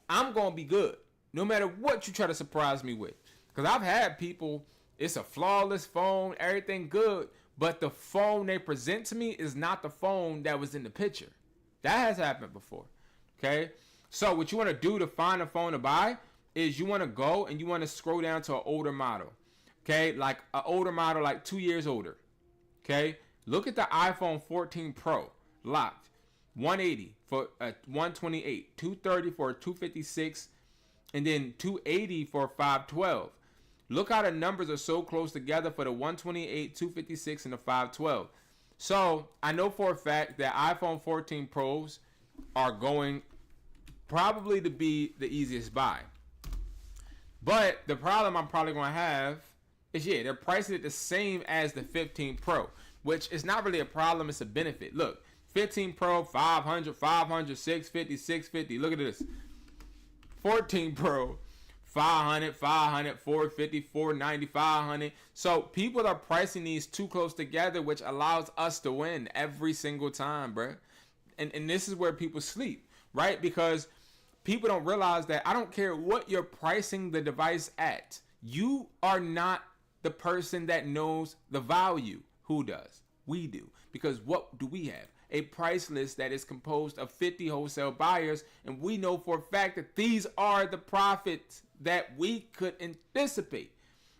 [SPEAKER 1] I'm going to be good no matter what you try to surprise me with. Because I've had people, it's a flawless phone, everything good, but the phone they present to me is not the phone that was in the picture. That has happened before, okay? So what you want to do to find a phone to buy is you want to go and you want to scroll down to an older model, okay? Like an older model, like 2 years older, okay? Look at the iPhone 14 Pro, locked. 180 for a 128, 230 for a 256, and then 280 for 512. Look how the numbers are so close together for the 128, 256, and the 512. So I know for a fact that iPhone 14 Pros are going probably to be the easiest buy. But the problem I'm probably going to have is, yeah, they're pricing it the same as the 15 Pro, which is not really a problem. It's a benefit. Look, 15 Pro, 500, 500, 650, 650. Look at this. 14 Pro, 500, 500, 450, 490, 500. So people are pricing these too close together, which allows us to win every single time, bro. And this is where people sleep, right? Because people don't realize that I don't care what you're pricing the device at. You are not the person that knows the value. Who does? We do. Because what do we have? A price list that is composed of 50 wholesale buyers, and we know for a fact that these are the profits that we could anticipate.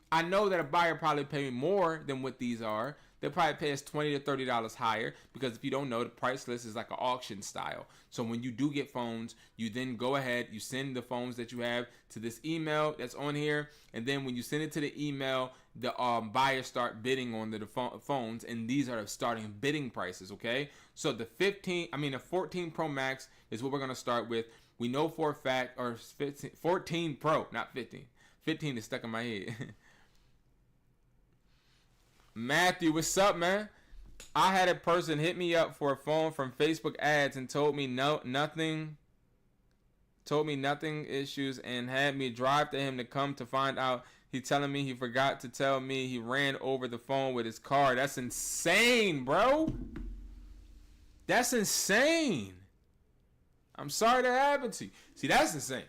[SPEAKER 1] I know that a buyer probably pay more than what these are. They'll probably pay us $20 to $30 higher, because if you don't know, the price list is like an auction style. So when you do get phones, you then go ahead, you send the phones that you have to this email that's on here, and then when you send it to the email, the buyers start bidding on the phones, and these are the starting bidding prices, okay? So the 14 Pro Max is what we're going to start with. We know for a fact, or 14 Pro, not 15. 15 is stuck in my head. Matthew, what's up, man? I had a person hit me up for a phone from Facebook ads and told me nothing issues, and had me drive to him to come to find out. He telling me he forgot to tell me he ran over the phone with his car. That's insane, bro. That's insane. I'm sorry that happened to you. See, that's insane.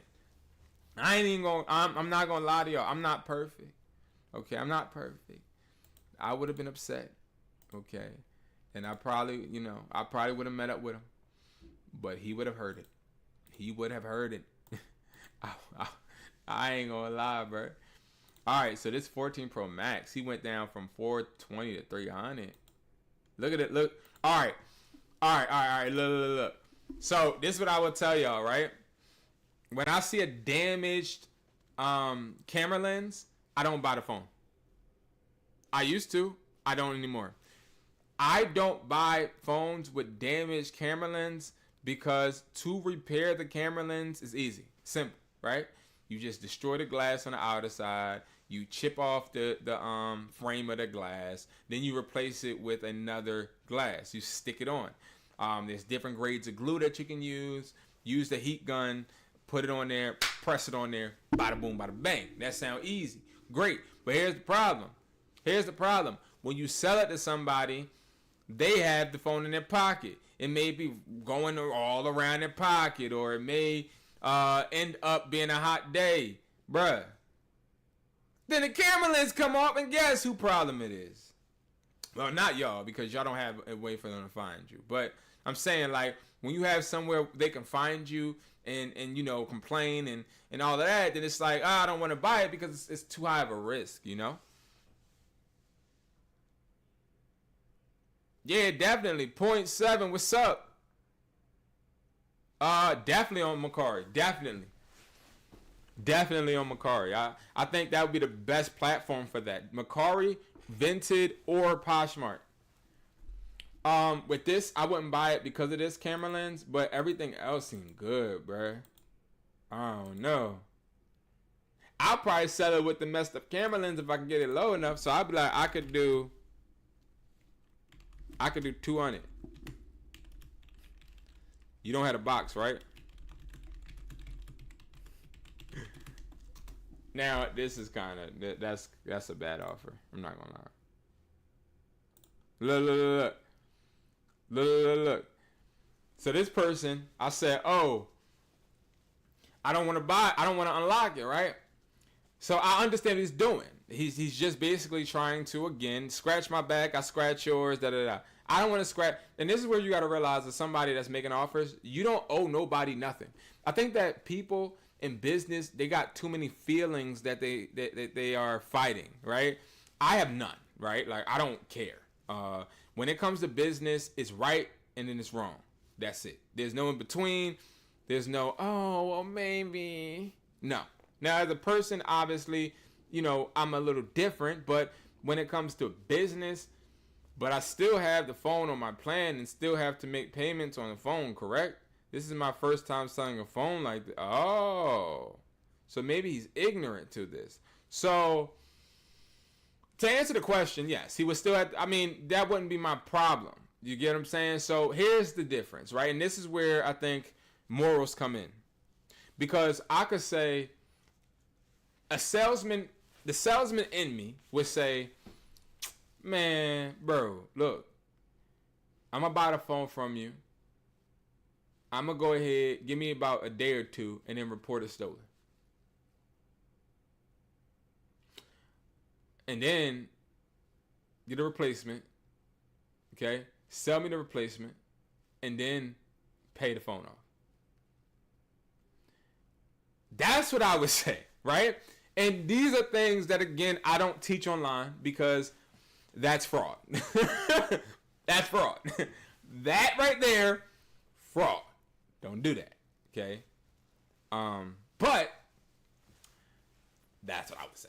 [SPEAKER 1] I'm not gonna lie to y'all. I'm not perfect. Okay, I'm not perfect. I would have been upset, okay, and I probably would have met up with him, but he would have heard it. He would have heard it. I ain't gonna lie, bro. All right, so this 14 Pro Max, he went down from 420 to 300. Look at it. Look. All right. Look. So this is what I will tell y'all, right? When I see a damaged camera lens, I don't buy the phone. I used to. I don't anymore. I don't buy phones with damaged camera lens because to repair the camera lens is easy. Simple, right? You just destroy the glass on the outer side. You chip off the frame of the glass. Then you replace it with another glass. You stick it on. There's different grades of glue that you can use. Use the heat gun. Put it on there. Press it on there. Bada boom, bada bang. That sounds easy. Great. But here's the problem. When you sell it to somebody, they have the phone in their pocket. It may be going all around their pocket, or it may end up being a hot day. Bruh. Then the camera lens come off, and guess who problem it is? Well, not y'all, because y'all don't have a way for them to find you. But I'm saying, like, when you have somewhere they can find you and complain and all of that, then it's like, I don't want to buy it because it's too high of a risk, Yeah, definitely. 0.7, what's up? Definitely on Macari. Definitely on Macari. I think that would be the best platform for that. Macari, Vinted, or Poshmark. With this, I wouldn't buy it because of this camera lens, but everything else seemed good, bruh. I don't know. I'll probably sell it with the messed up camera lens if I can get it low enough. So I'd be like, I could do 200. You don't have a box, right? Now this is kind of that's a bad offer. I'm not gonna lie. Look. So this person, I said, oh, I don't want to buy. I don't want to unlock it, right? So I understand what he's doing. He's just basically trying to, again, scratch my back. I scratch yours. Da da da. I don't want to scratch. And this is where you got to realize that somebody that's making offers, you don't owe nobody nothing. I think that people in business, they got too many feelings that they are fighting, right? I have none, right? Like, I don't care. When it comes to business, it's right and then it's wrong. That's it. There's no in between. There's no, oh, well, maybe. No. Now, as a person, obviously, I'm a little different, but when it comes to business, but I still have the phone on my plan and still have to make payments on the phone, correct? This is my first time selling a phone like this. Oh, so maybe he's ignorant to this. So, to answer the question, yes, he was still that wouldn't be my problem. You get what I'm saying? So, here's the difference, right? And this is where I think morals come in. Because I could say, the salesman in me would say, man, bro, look, I'm going to buy the phone from you. I'm going to go ahead, give me about a day or two, and then report it stolen. And then get a replacement, okay? Sell me the replacement, and then pay the phone off. That's what I would say, right? And these are things that, again, I don't teach online because that's fraud. That's fraud. That right there, fraud. Don't do that, okay? But that's what I would say.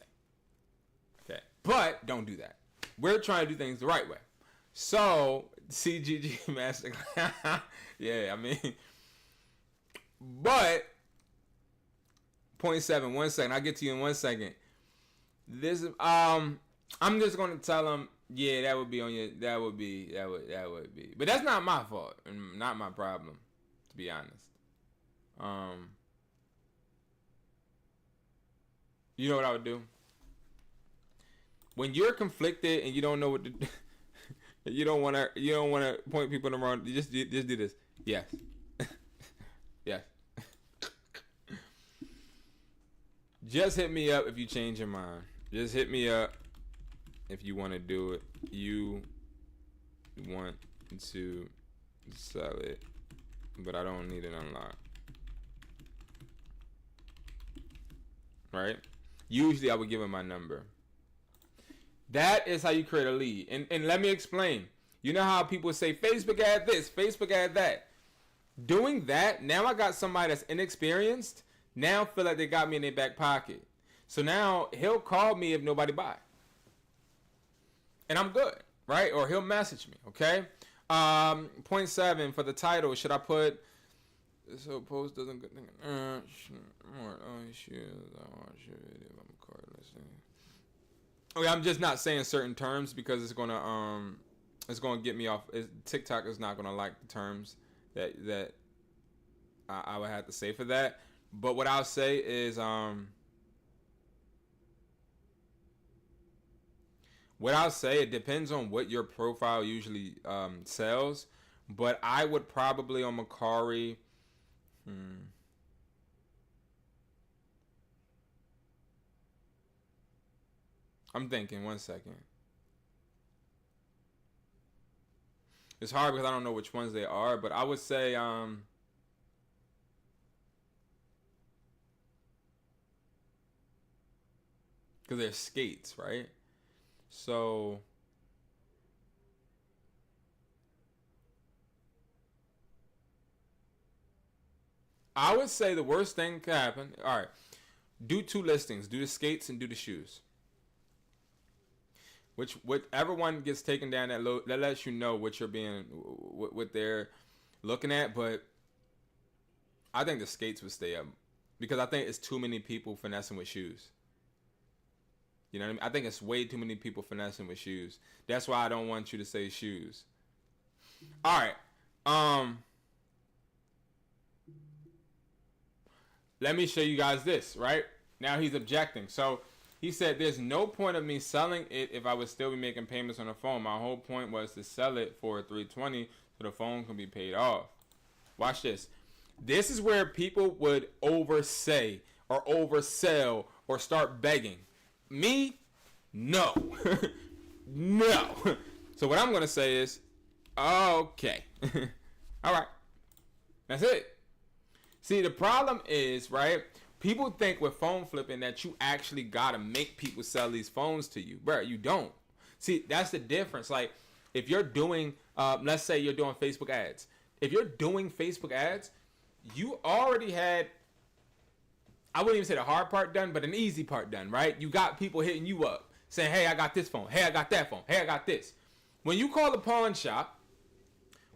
[SPEAKER 1] Okay, but don't do that. We're trying to do things the right way. So, CGG Master. Yeah, but 0.7, 1 second. I'll get to you in 1 second. This I'm just gonna tell them, yeah, that would be on your that would be. But that's not my fault and not my problem, to be honest. You know what I would do? When you're conflicted and you don't know what to do, you don't wanna point people in the wrong, just do this. Yes. Yes. Just hit me up if you change your mind. Just hit me up if you want to do it. You want to sell it, but I don't need it unlocked. Right? Usually I would give him my number. That is how you create a lead. And let me explain. You know how people say Facebook ad this, Facebook ad that. Doing that, now I got somebody that's inexperienced. Now feel like they got me in their back pocket. So now he'll call me if nobody buy. And I'm good, right? Or he'll message me, okay? 0.7 for the title. Should I put, so post doesn't get, okay, I'm just not saying certain terms because it's gonna get me off. TikTok is not gonna like the terms that I would have to say for that. But what I'll say is, it depends on what your profile usually sells. But I would probably on Macari, I'm thinking, 1 second. It's hard because I don't know which ones they are, but I would say, because they're skates, right? So I would say the worst thing could happen. All right, do 2 listings. Do the skates and do the shoes. Whichever one gets taken down that low, that lets you know what they're looking at. But I think the skates would stay up because I think it's too many people finessing with shoes. You know what I mean? I think it's way too many people finessing with shoes. That's why I don't want you to say shoes. All right. Let me show you guys this, right? Now he's objecting. So he said, there's no point of me selling it if I would still be making payments on the phone. My whole point was to sell it for $320 so the phone can be paid off. Watch this. This is where people would oversay or oversell or start begging. Me? No. No. So what I'm going to say is, okay. All right. That's it. See, the problem is, right, people think with phone flipping that you actually got to make people sell these phones to you. Bro, you don't. See, that's the difference. Like, if you're doing, let's say you're doing Facebook ads. If you're doing Facebook ads, you already had, I wouldn't even say the hard part done, but an easy part done, right? You got people hitting you up saying, hey, I got this phone. Hey, I got that phone. Hey, I got this. When you call the pawn shop,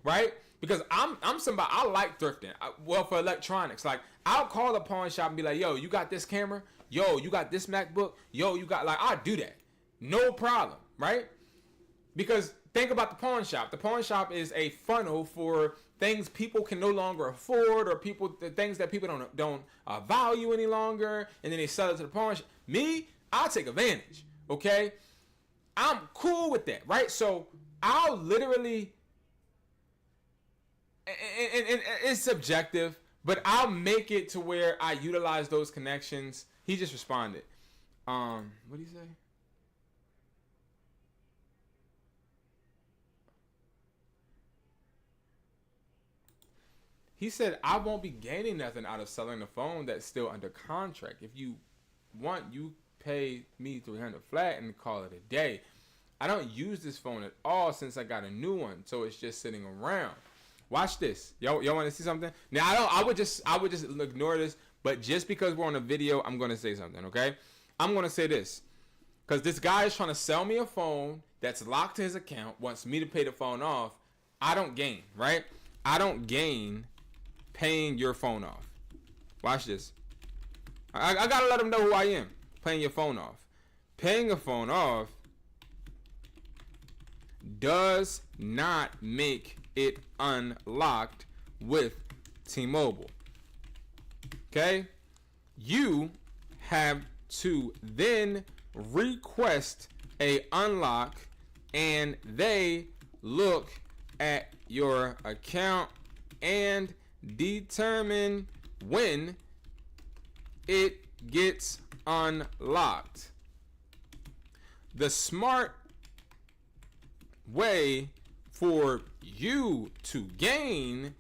[SPEAKER 1] right? Because I'm somebody, I like thrifting. Well, for electronics, like I'll call the pawn shop and be like, yo, you got this camera? Yo, you got this MacBook? Yo, you got, like, I'll do that. No problem, right? Because think about the pawn shop. The pawn shop is a funnel for things people can no longer afford, or the things that people don't value any longer, and then they sell it to the pawn shop. Me, I'll take advantage, okay? I'm cool with that, right? So I'll literally, and it's subjective, but I'll make it to where I utilize those connections. He just responded. What did he say? He said, I won't be gaining nothing out of selling the phone that's still under contract. If you want, you pay me $300 flat and call it a day. I don't use this phone at all since I got a new one, so it's just sitting around. Watch this. Y'all want to see something? Now, I would just ignore this, but just because we're on a video, I'm going to say something, okay? I'm going to say this. Because this guy is trying to sell me a phone that's locked to his account, wants me to pay the phone off. I don't gain, right? I don't gain paying your phone off. Watch this. I got to let him know who I am. Paying your phone off. Paying a phone off does not make it unlocked with T-Mobile. Okay? You have to then request a unlock, and they look at your account and determine when it gets unlocked. The smart way for you to gain,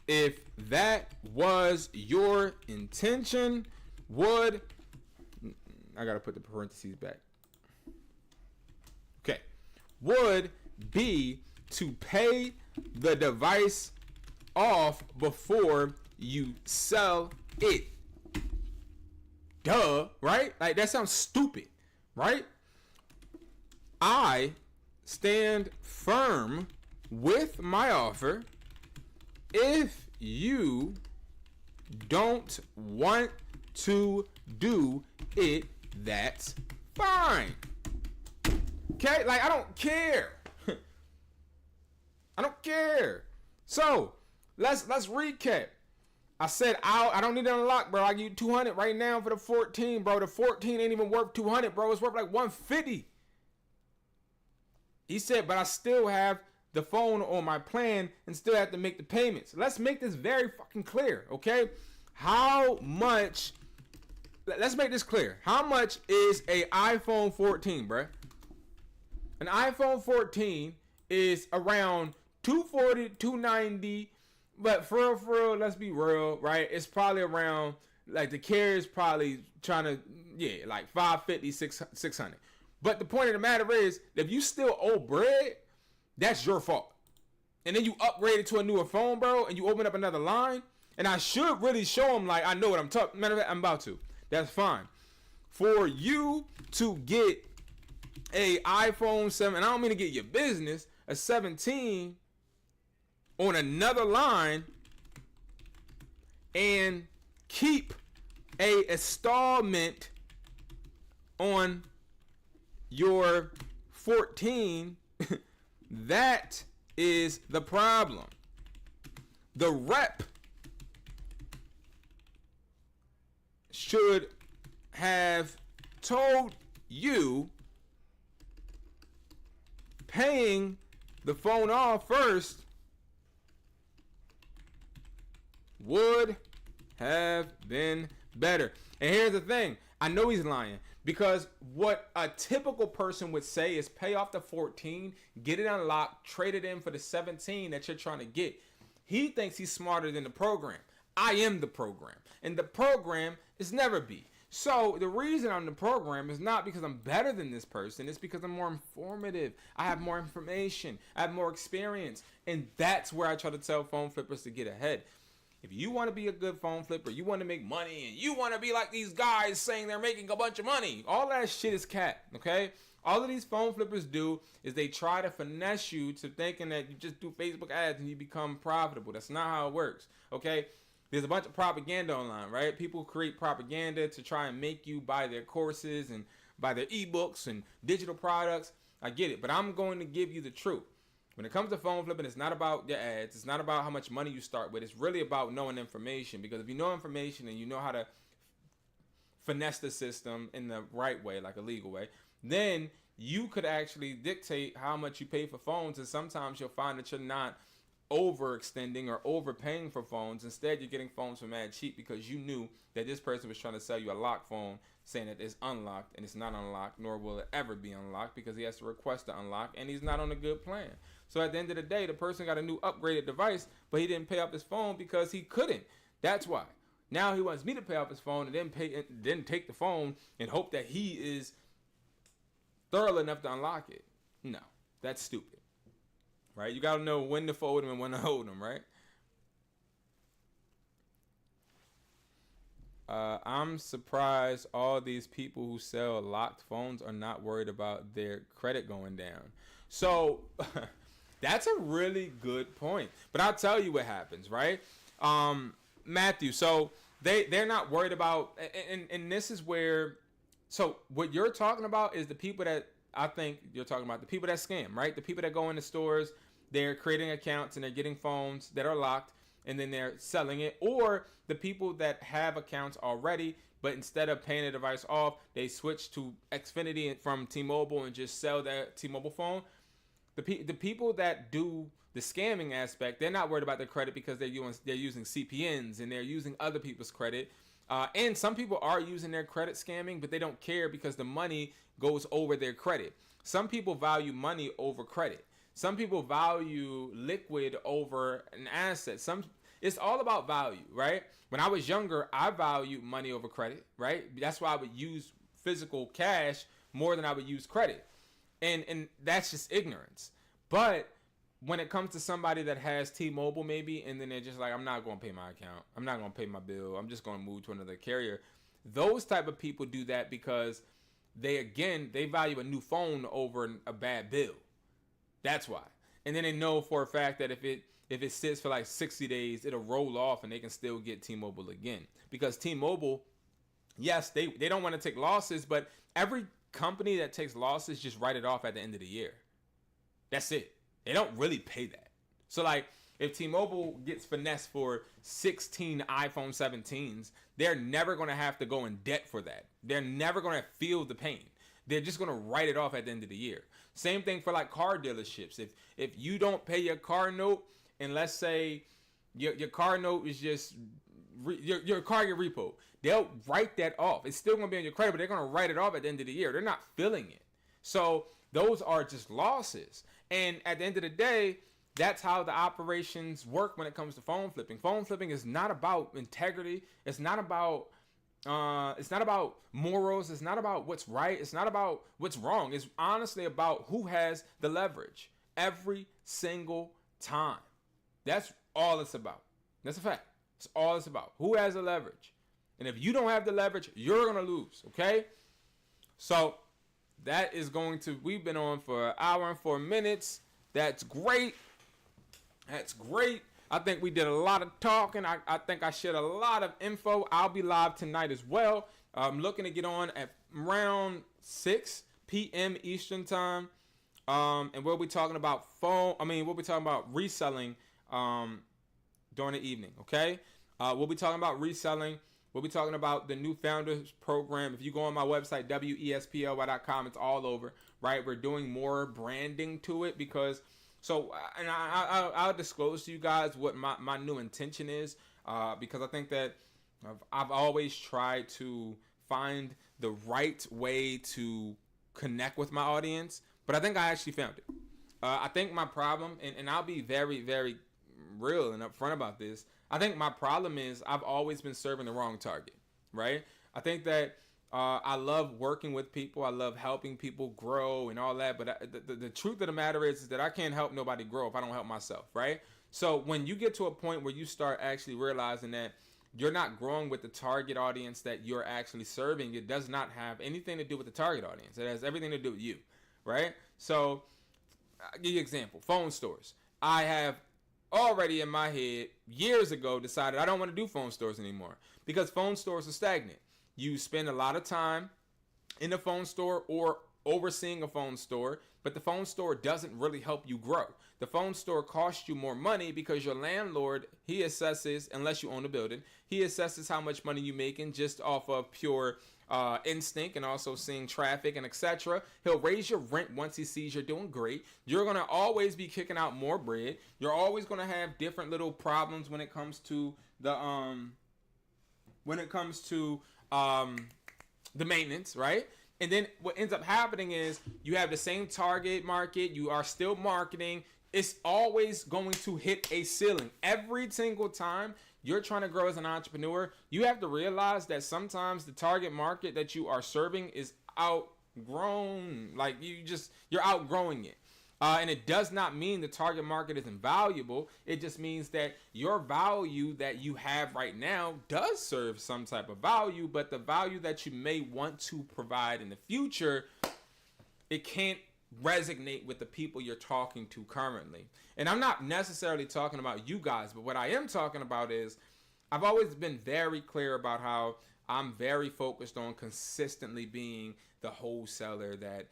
[SPEAKER 1] if that was your intention, would, I gotta put the parentheses back. Okay, would be to pay the device off before you sell it. Duh, right? Like, that sounds stupid, right? I stand firm with my offer. If you don't want to do it, that's fine. Okay? Like, I don't care. I don't care. So, let's recap. I said, I don't need to unlock, bro. I give you 200 right now for the 14, bro. The 14 ain't even worth 200, bro. It's worth like 150. He said, but I still have the phone on my plan and still have to make the payments. Let's make this very fucking clear, okay? How much, let's make this clear. How much is a iPhone 14, bro? An iPhone 14 is around $240, $290, but for real, let's be real, right? It's probably around, like, the carrier's probably trying to, yeah, like $550, $600. But the point of the matter is, if you still owe bread, that's your fault. And then you upgrade it to a newer phone, bro, and you open up another line, and I should really show them, like, I know what I'm talking. Matter of fact, I'm about to. That's fine. For you to get a iPhone 7, and I don't mean to get your business, a 17 on another line, and keep a installment on your 14, that is the problem. The rep should have told you paying the phone off first would have been better. And here's the thing. I know he's lying, because what a typical person would say is pay off the 14, get it unlocked, trade it in for the 17 that you're trying to get. He thinks he's smarter than the program. I am the program, and the program is never be. So the reason I'm the program is not because I'm better than this person. It's because I'm more informative. I have more information. I have more experience. And that's where I try to tell phone flippers to get ahead. If you want to be a good phone flipper, you want to make money, and you want to be like these guys saying they're making a bunch of money, all that shit is cat, okay? All of these phone flippers do is they try to finesse you to thinking that you just do Facebook ads and you become profitable. That's not how it works, okay? There's a bunch of propaganda online, right? People create propaganda to try and make you buy their courses and buy their ebooks and digital products. I get it, but I'm going to give you the truth. When it comes to phone flipping, it's not about your ads. It's not about how much money you start with. It's really about knowing information, because if you know information and you know how to finesse the system in the right way, like a legal way, then you could actually dictate how much you pay for phones. And sometimes you'll find that you're not overextending or overpaying for phones. Instead, you're getting phones for mad cheap because you knew that this person was trying to sell you a locked phone, saying that it's unlocked, and it's not unlocked, nor will it ever be unlocked, because he has to request to unlock, and he's not on a good plan. So at the end of the day, the person got a new upgraded device, but he didn't pay off his phone because he couldn't. That's why. Now he wants me to pay off his phone and then take the phone and hope that he is thorough enough to unlock it. No, that's stupid. Right? You got to know when to fold them and when to hold them, right? I'm surprised all these people who sell locked phones are not worried about their credit going down. So that's a really good point. But I'll tell you what happens, right? Matthew, so they're not worried about, and this is where, so what you're talking about is the people that, I think you're talking about the people that scam, right? The people that go into stores, they're creating accounts and they're getting phones that are locked and then they're selling it, or the people that have accounts already, but instead of paying the device off, they switch to Xfinity from T-Mobile and just sell that T-Mobile phone. The people that do the scamming aspect, they're not worried about their credit because they're using CPNs and they're using other people's credit. And some people are using their credit scamming, but they don't care because the money goes over their credit. Some people value money over credit. Some people value liquid over an asset. It's all about value, right? When I was younger, I valued money over credit, right? That's why I would use physical cash more than I would use credit. And that's just ignorance. But when it comes to somebody that has T-Mobile maybe, and then they're just like, I'm not going to pay my account. I'm not going to pay my bill. I'm just going to move to another carrier. Those type of people do that because they value a new phone over a bad bill. That's why. And then they know for a fact that if it sits for like 60 days, it'll roll off and they can still get T-Mobile again. Because T-Mobile, yes, they don't want to take losses, but every company that takes losses just write it off at the end of the year. That's it. They don't really pay that. So like if T-Mobile gets finessed for 16 iPhone 17s, they're never going to have to go in debt for that. They're never going to feel the pain. They're just going to write it off at the end of the year. Same thing for like car dealerships. If you don't pay your car note, and let's say your car note is just your car get repo, they'll write that off. It's still going to be on your credit, but they're going to write it off at the end of the year. They're not feeling it. So those are just losses. And at the end of the day, that's how the operations work when it comes to phone flipping. Phone flipping is not about integrity. It's not about morals. It's not about what's right. It's not about what's wrong. It's honestly about who has the leverage every single time. That's all it's about. That's a fact. It's all it's about. Who has the leverage? And if you don't have the leverage, you're going to lose. Okay? So that is we've been on for an hour and 4 minutes. That's great. That's great. I think we did a lot of talking. I think I shared a lot of info. I'll be live tonight as well. I'm looking to get on at around 6 p.m. Eastern time. And we'll be talking about we'll be talking about reselling during the evening, okay? We'll be talking about reselling. We'll be talking about the new founders program. If you go on my website, wesply.com, it's all over, right? We're doing more branding to it because, and I'll disclose to you guys what my new intention is, because I think that I've always tried to find the right way to connect with my audience, but I think I actually found it. I think my problem, and I'll be very, very real and upfront about this. I think my problem is I've always been serving the wrong target, right? I think that I love working with people. I love helping people grow and all that. But the truth of the matter is that I can't help nobody grow if I don't help myself, right? So when you get to a point where you start actually realizing that you're not growing with the target audience that you're actually serving, it does not have anything to do with the target audience. It has everything to do with you, right? So I'll give you an example. Phone stores. I have already in my head years ago decided I don't want to do phone stores anymore because phone stores are stagnant. You spend a lot of time in a phone store or overseeing a phone store, but the phone store doesn't really help you grow. The phone store costs you more money because your landlord, he assesses, unless you own a building, he assesses how much money you're making just off of pure instinct and also seeing traffic and etc. He'll raise your rent once he sees you're doing great. You're going to always be kicking out more bread. You're always going to have different little problems when it comes to the maintenance, right? And then what ends up happening is you have the same target market. You are still marketing. It's always going to hit a ceiling. Every single time you're trying to grow as an entrepreneur, you have to realize that sometimes the target market that you are serving is outgrown. Like you're outgrowing it. And it does not mean the target market is invaluable. It just means that your value that you have right now does serve some type of value, but the value that you may want to provide in the future, it can't resonate with the people you're talking to currently. And I'm not necessarily talking about you guys, but what I am talking about is I've always been very clear about how I'm very focused on consistently being the wholesaler that,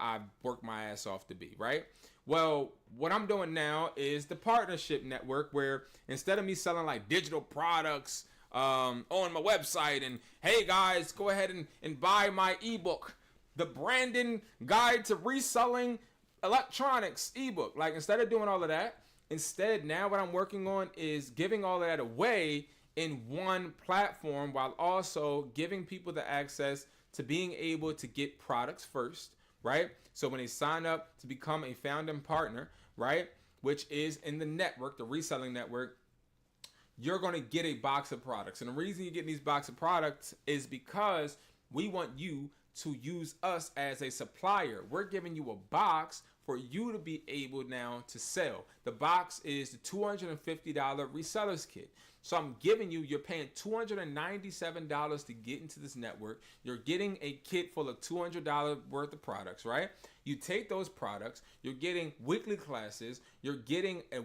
[SPEAKER 1] I've worked my ass off to be, right? Well, what I'm doing now is the partnership network where instead of me selling like digital products on my website and, hey guys, go ahead and buy my ebook, the Brandon Guide to Reselling Electronics ebook. Like instead of doing all of that, instead now what I'm working on is giving all of that away in one platform while also giving people the access to being able to get products first, right? So when they sign up to become a founding partner, right, which is in the network, the reselling network, you're going to get a box of products. And the reason you're getting these box of products is because we want you to use us as a supplier. We're giving you a box for you to be able now to sell. The box is the $250 resellers kit. So I'm giving you, you're paying $297 to get into this network. You're getting a kit full of $200 worth of products, right? You take those products, you're getting weekly classes, you're getting a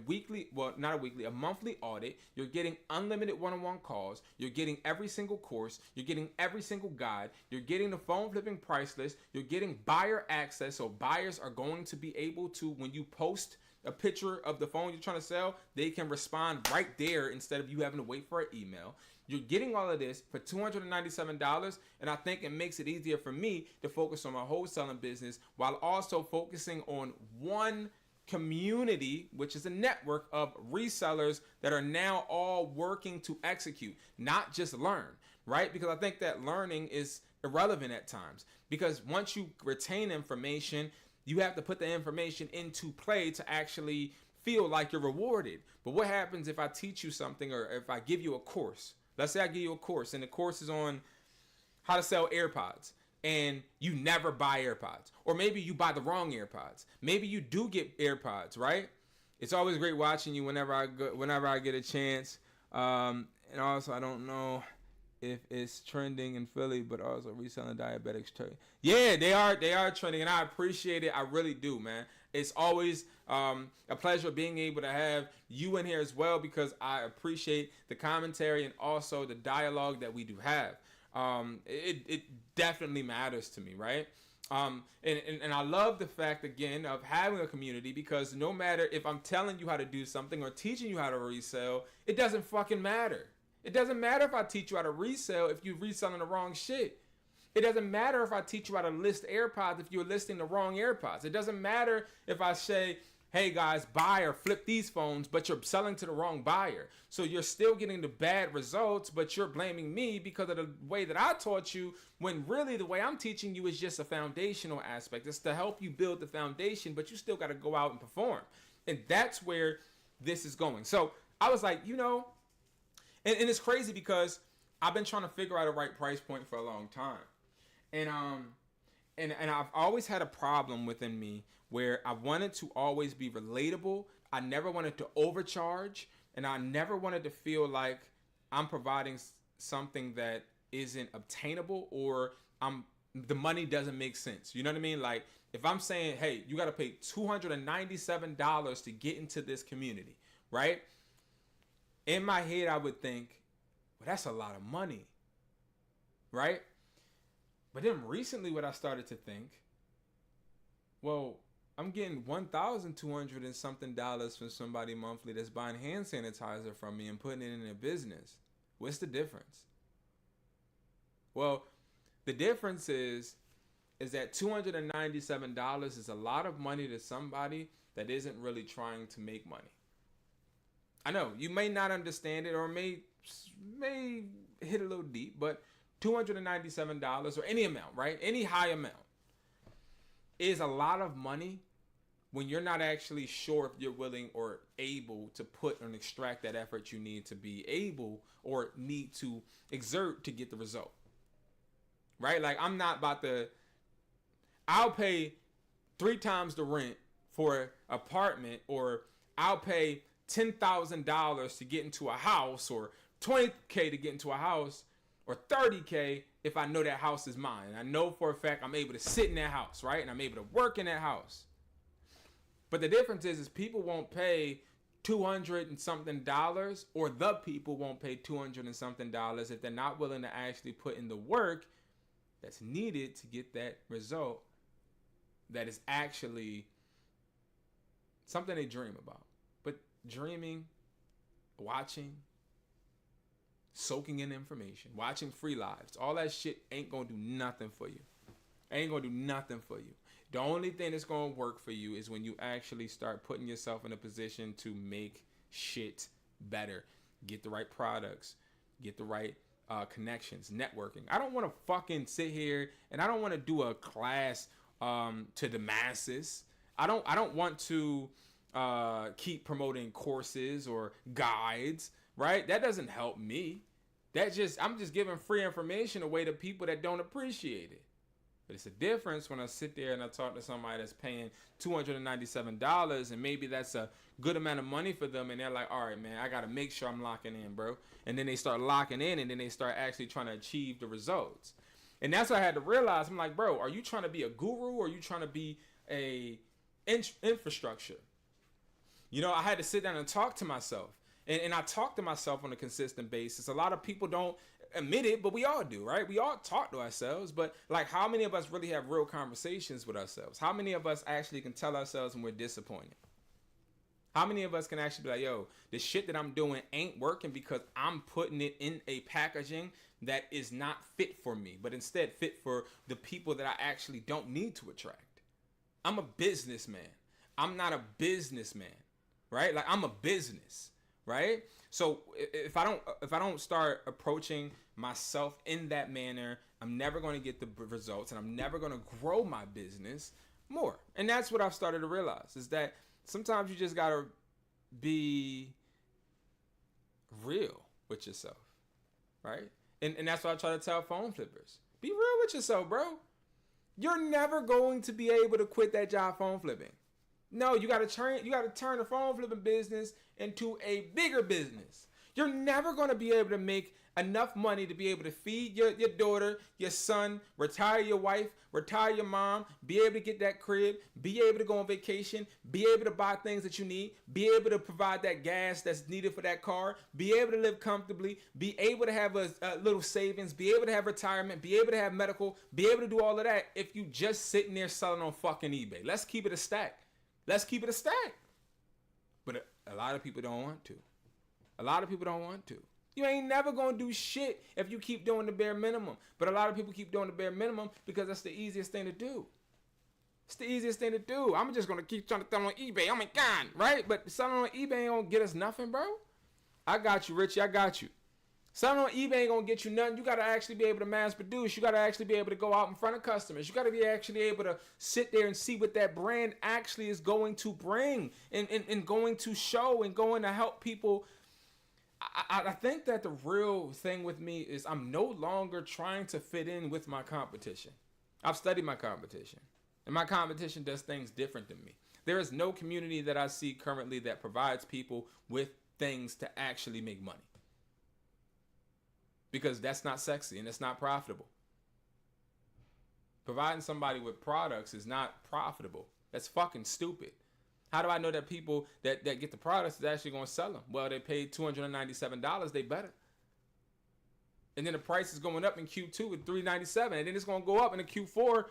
[SPEAKER 1] monthly audit, you're getting unlimited one-on-one calls, you're getting every single course, you're getting every single guide, you're getting the phone flipping price list, you're getting buyer access, so buyers are going to be able to, when you post a picture of the phone you're trying to sell, they can respond right there instead of you having to wait for an email. You're getting all of this for $297, and I think it makes it easier for me to focus on my wholesaling business while also focusing on one community, which is a network of resellers that are now all working to execute, not just learn, right? Because I think that learning is irrelevant at times, because once you retain information, you have to put the information into play to actually feel like you're rewarded. But what happens if I teach you something, or if I give you a course? Let's say I give you a course and the course is on how to sell AirPods and you never buy AirPods. Or maybe you buy the wrong AirPods. Maybe you do get AirPods, right? It's always great watching you whenever I get a chance. And also, I don't know if it's trending in Philly, but also reselling diabetics trade. Yeah, they are trending, and I appreciate it. I really do, man. It's always a pleasure being able to have you in here as well, because I appreciate the commentary and also the dialogue that we do have. It definitely matters to me, right? And I love the fact, again, of having a community, because no matter if I'm telling you how to do something or teaching you how to resell, it doesn't fucking matter. It doesn't matter if I teach you how to resell if you're reselling the wrong shit. It doesn't matter if I teach you how to list AirPods if you're listing the wrong AirPods. It doesn't matter if I say, hey guys, buy or flip these phones, but you're selling to the wrong buyer. So you're still getting the bad results, but you're blaming me because of the way that I taught you, when really the way I'm teaching you is just a foundational aspect. It's to help you build the foundation, but you still got to go out and perform. And that's where this is going. So I was like, and it's crazy because I've been trying to figure out a right price point for a long time. And I've always had a problem within me where I wanted to always be relatable. I never wanted to overcharge, and I never wanted to feel like I'm providing something that isn't obtainable or the money doesn't make sense. You know what I mean? Like if I'm saying, hey, you got to pay $297 to get into this community, right? In my head, I would think, well, that's a lot of money, right? But then recently what I started to think, well, I'm getting $1,200 and something from somebody monthly that's buying hand sanitizer from me and putting it in their business. What's the difference? Well, the difference is that $297 is a lot of money to somebody that isn't really trying to make money. I know you may not understand it or may hit a little deep, but $297 or any amount, right? Any high amount is a lot of money when you're not actually sure if you're willing or able to put and extract that effort you need to be able or need to exert to get the result, right? Like I'm not about to, I'll pay 3 times the rent for an apartment, or I'll pay $10,000 to get into a house, or $20K to get into a house, or $30K if I know that house is mine. And I know for a fact I'm able to sit in that house, right? And I'm able to work in that house. But the difference is people won't pay $200 and something, or the people won't pay $200 and something if they're not willing to actually put in the work that's needed to get that result that is actually something they dream about. But dreaming, watching, soaking in information, watching free lives, all that shit ain't gonna do nothing for you. Ain't gonna do nothing for you. The only thing that's gonna work for you is when you actually start putting yourself in a position to make shit better. Get the right products, get the right connections, networking. I don't want to fucking sit here and I don't want to do a class to the masses. I don't want to keep promoting courses or guides, right? That doesn't help me. I'm just giving free information away to people that don't appreciate it. But it's a difference when I sit there and I talk to somebody that's paying $297 and maybe that's a good amount of money for them, and they're like, all right, man, I got to make sure I'm locking in, bro. And then they start locking in, and then they start actually trying to achieve the results. And that's what I had to realize. I'm like, bro, are you trying to be a guru or are you trying to be a infrastructure? You know, I had to sit down and talk to myself. And I talk to myself on a consistent basis. A lot of people don't admit it, but we all do, right? We all talk to ourselves, but like how many of us really have real conversations with ourselves? How many of us actually can tell ourselves when we're disappointed? How many of us can actually be like, yo, the shit that I'm doing ain't working because I'm putting it in a packaging that is not fit for me, but instead fit for the people that I actually don't need to attract. I'm a businessman. I'm not a businessman, right? Like I'm a business. Right? So if I don't start approaching myself in that manner, I'm never going to get the results and I'm never going to grow my business more. And that's what I've started to realize, is that sometimes you just got to be real with yourself, right? And that's what I try to tell phone flippers. Be real with yourself, bro. You're never going to be able to quit that job phone flipping. No, you gotta turn the phone flipping business into a bigger business. You're never gonna be able to make enough money to be able to feed your daughter, your son, retire your wife, retire your mom, be able to get that crib, be able to go on vacation, be able to buy things that you need, be able to provide that gas that's needed for that car, be able to live comfortably, be able to have a little savings, be able to have retirement, be able to have medical, be able to do all of that if you just sitting there selling on fucking eBay. Let's keep it a stack. Let's keep it a stack. But a lot of people don't want to. A lot of people don't want to. You ain't never gonna do shit if you keep doing the bare minimum. But a lot of people keep doing the bare minimum because that's the easiest thing to do. It's the easiest thing to do. I'm just gonna keep trying to sell on eBay. Oh my God, right? But selling on eBay ain't gonna get us nothing, bro. I got you, Richie. I got you. Selling on eBay ain't gonna get you nothing. You gotta actually be able to mass produce. You gotta actually be able to go out in front of customers. You gotta be actually able to sit there and see what that brand actually is going to bring and going to show and going to help people. I think that the real thing with me is I'm no longer trying to fit in with my competition. I've studied my competition, and my competition does things different than me. There is no community that I see currently that provides people with things to actually make money. Because that's not sexy and it's not profitable. Providing somebody with products is not profitable. That's fucking stupid. How do I know that people that get the products is actually going to sell them? Well, they paid $297. They better. And then the price is going up in Q2 at $397. And then it's going to go up in the Q4.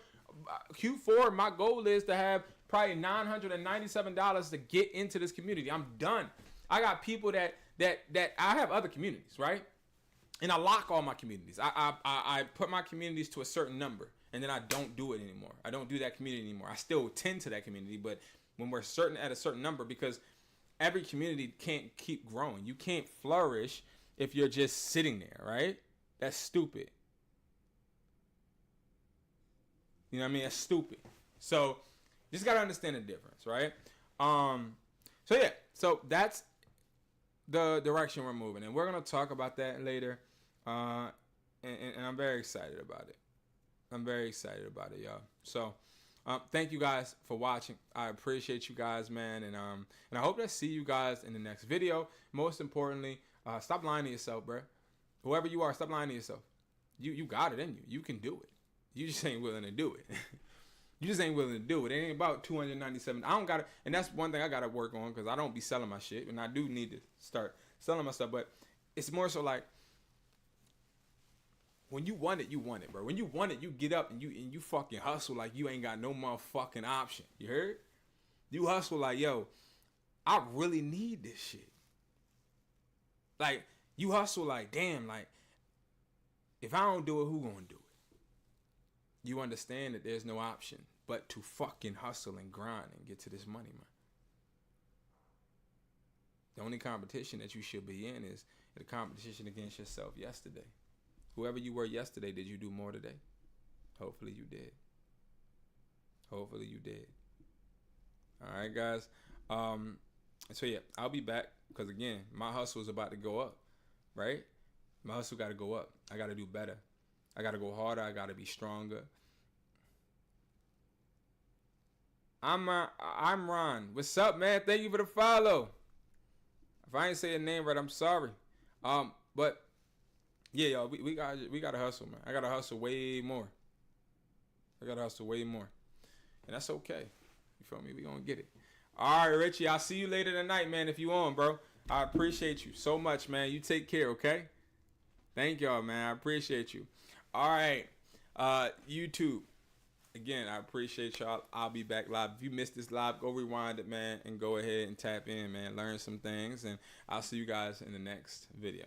[SPEAKER 1] Q4, my goal is to have probably $997 to get into this community. I'm done. I got people that I have other communities, right? And I lock all my communities. I put my communities to a certain number, and then I don't do it anymore. I don't do that community anymore. I still tend to that community, but when we're at a certain number, because every community can't keep growing. You can't flourish if you're just sitting there, right? That's stupid. You know what I mean? That's stupid. So you just got to understand the difference, right? So that's the direction we're moving, and we're going to talk about that later. And I'm very excited about it. I'm very excited about it, y'all. So thank you guys for watching. I appreciate you guys, man, and I hope to see you guys in the next video. Most importantly, stop lying to yourself, bro. Whoever you are, stop lying to yourself. You got it in you. You can do it. You just ain't willing to do it. You just ain't willing to do it. It ain't about $297. I don't got it, and that's one thing I got to work on, because I don't be selling my shit, and I do need to start selling my stuff. But it's more so like, when you want it, you want it, bro. When you want it, you get up and you fucking hustle like you ain't got no motherfucking option. You heard? You hustle like, yo, I really need this shit. Like, you hustle like, damn, like, if I don't do it, who gonna do it? You understand that there's no option but to fucking hustle and grind and get to this money, man. The only competition that you should be in is the competition against yourself yesterday. Whoever you were yesterday, did you do more today? Hopefully you did. Hopefully you did. All right, guys. So yeah, I'll be back, because again, my hustle is about to go up, right? My hustle got to go up. I got to do better. I got to go harder. I got to be stronger. I'm Ron. What's up, man? Thank you for the follow. If I ain't say your name right, I'm sorry. But yeah, y'all, we got to hustle, man. I got to hustle way more. And that's okay. You feel me? We gonna get it. All right, Richie, I'll see you later tonight, man, if you on, bro. I appreciate you so much, man. You take care, okay? Thank y'all, man. I appreciate you. All right, YouTube. Again, I appreciate y'all. I'll be back live. If you missed this live, go rewind it, man, and go ahead and tap in, man. Learn some things, and I'll see you guys in the next video.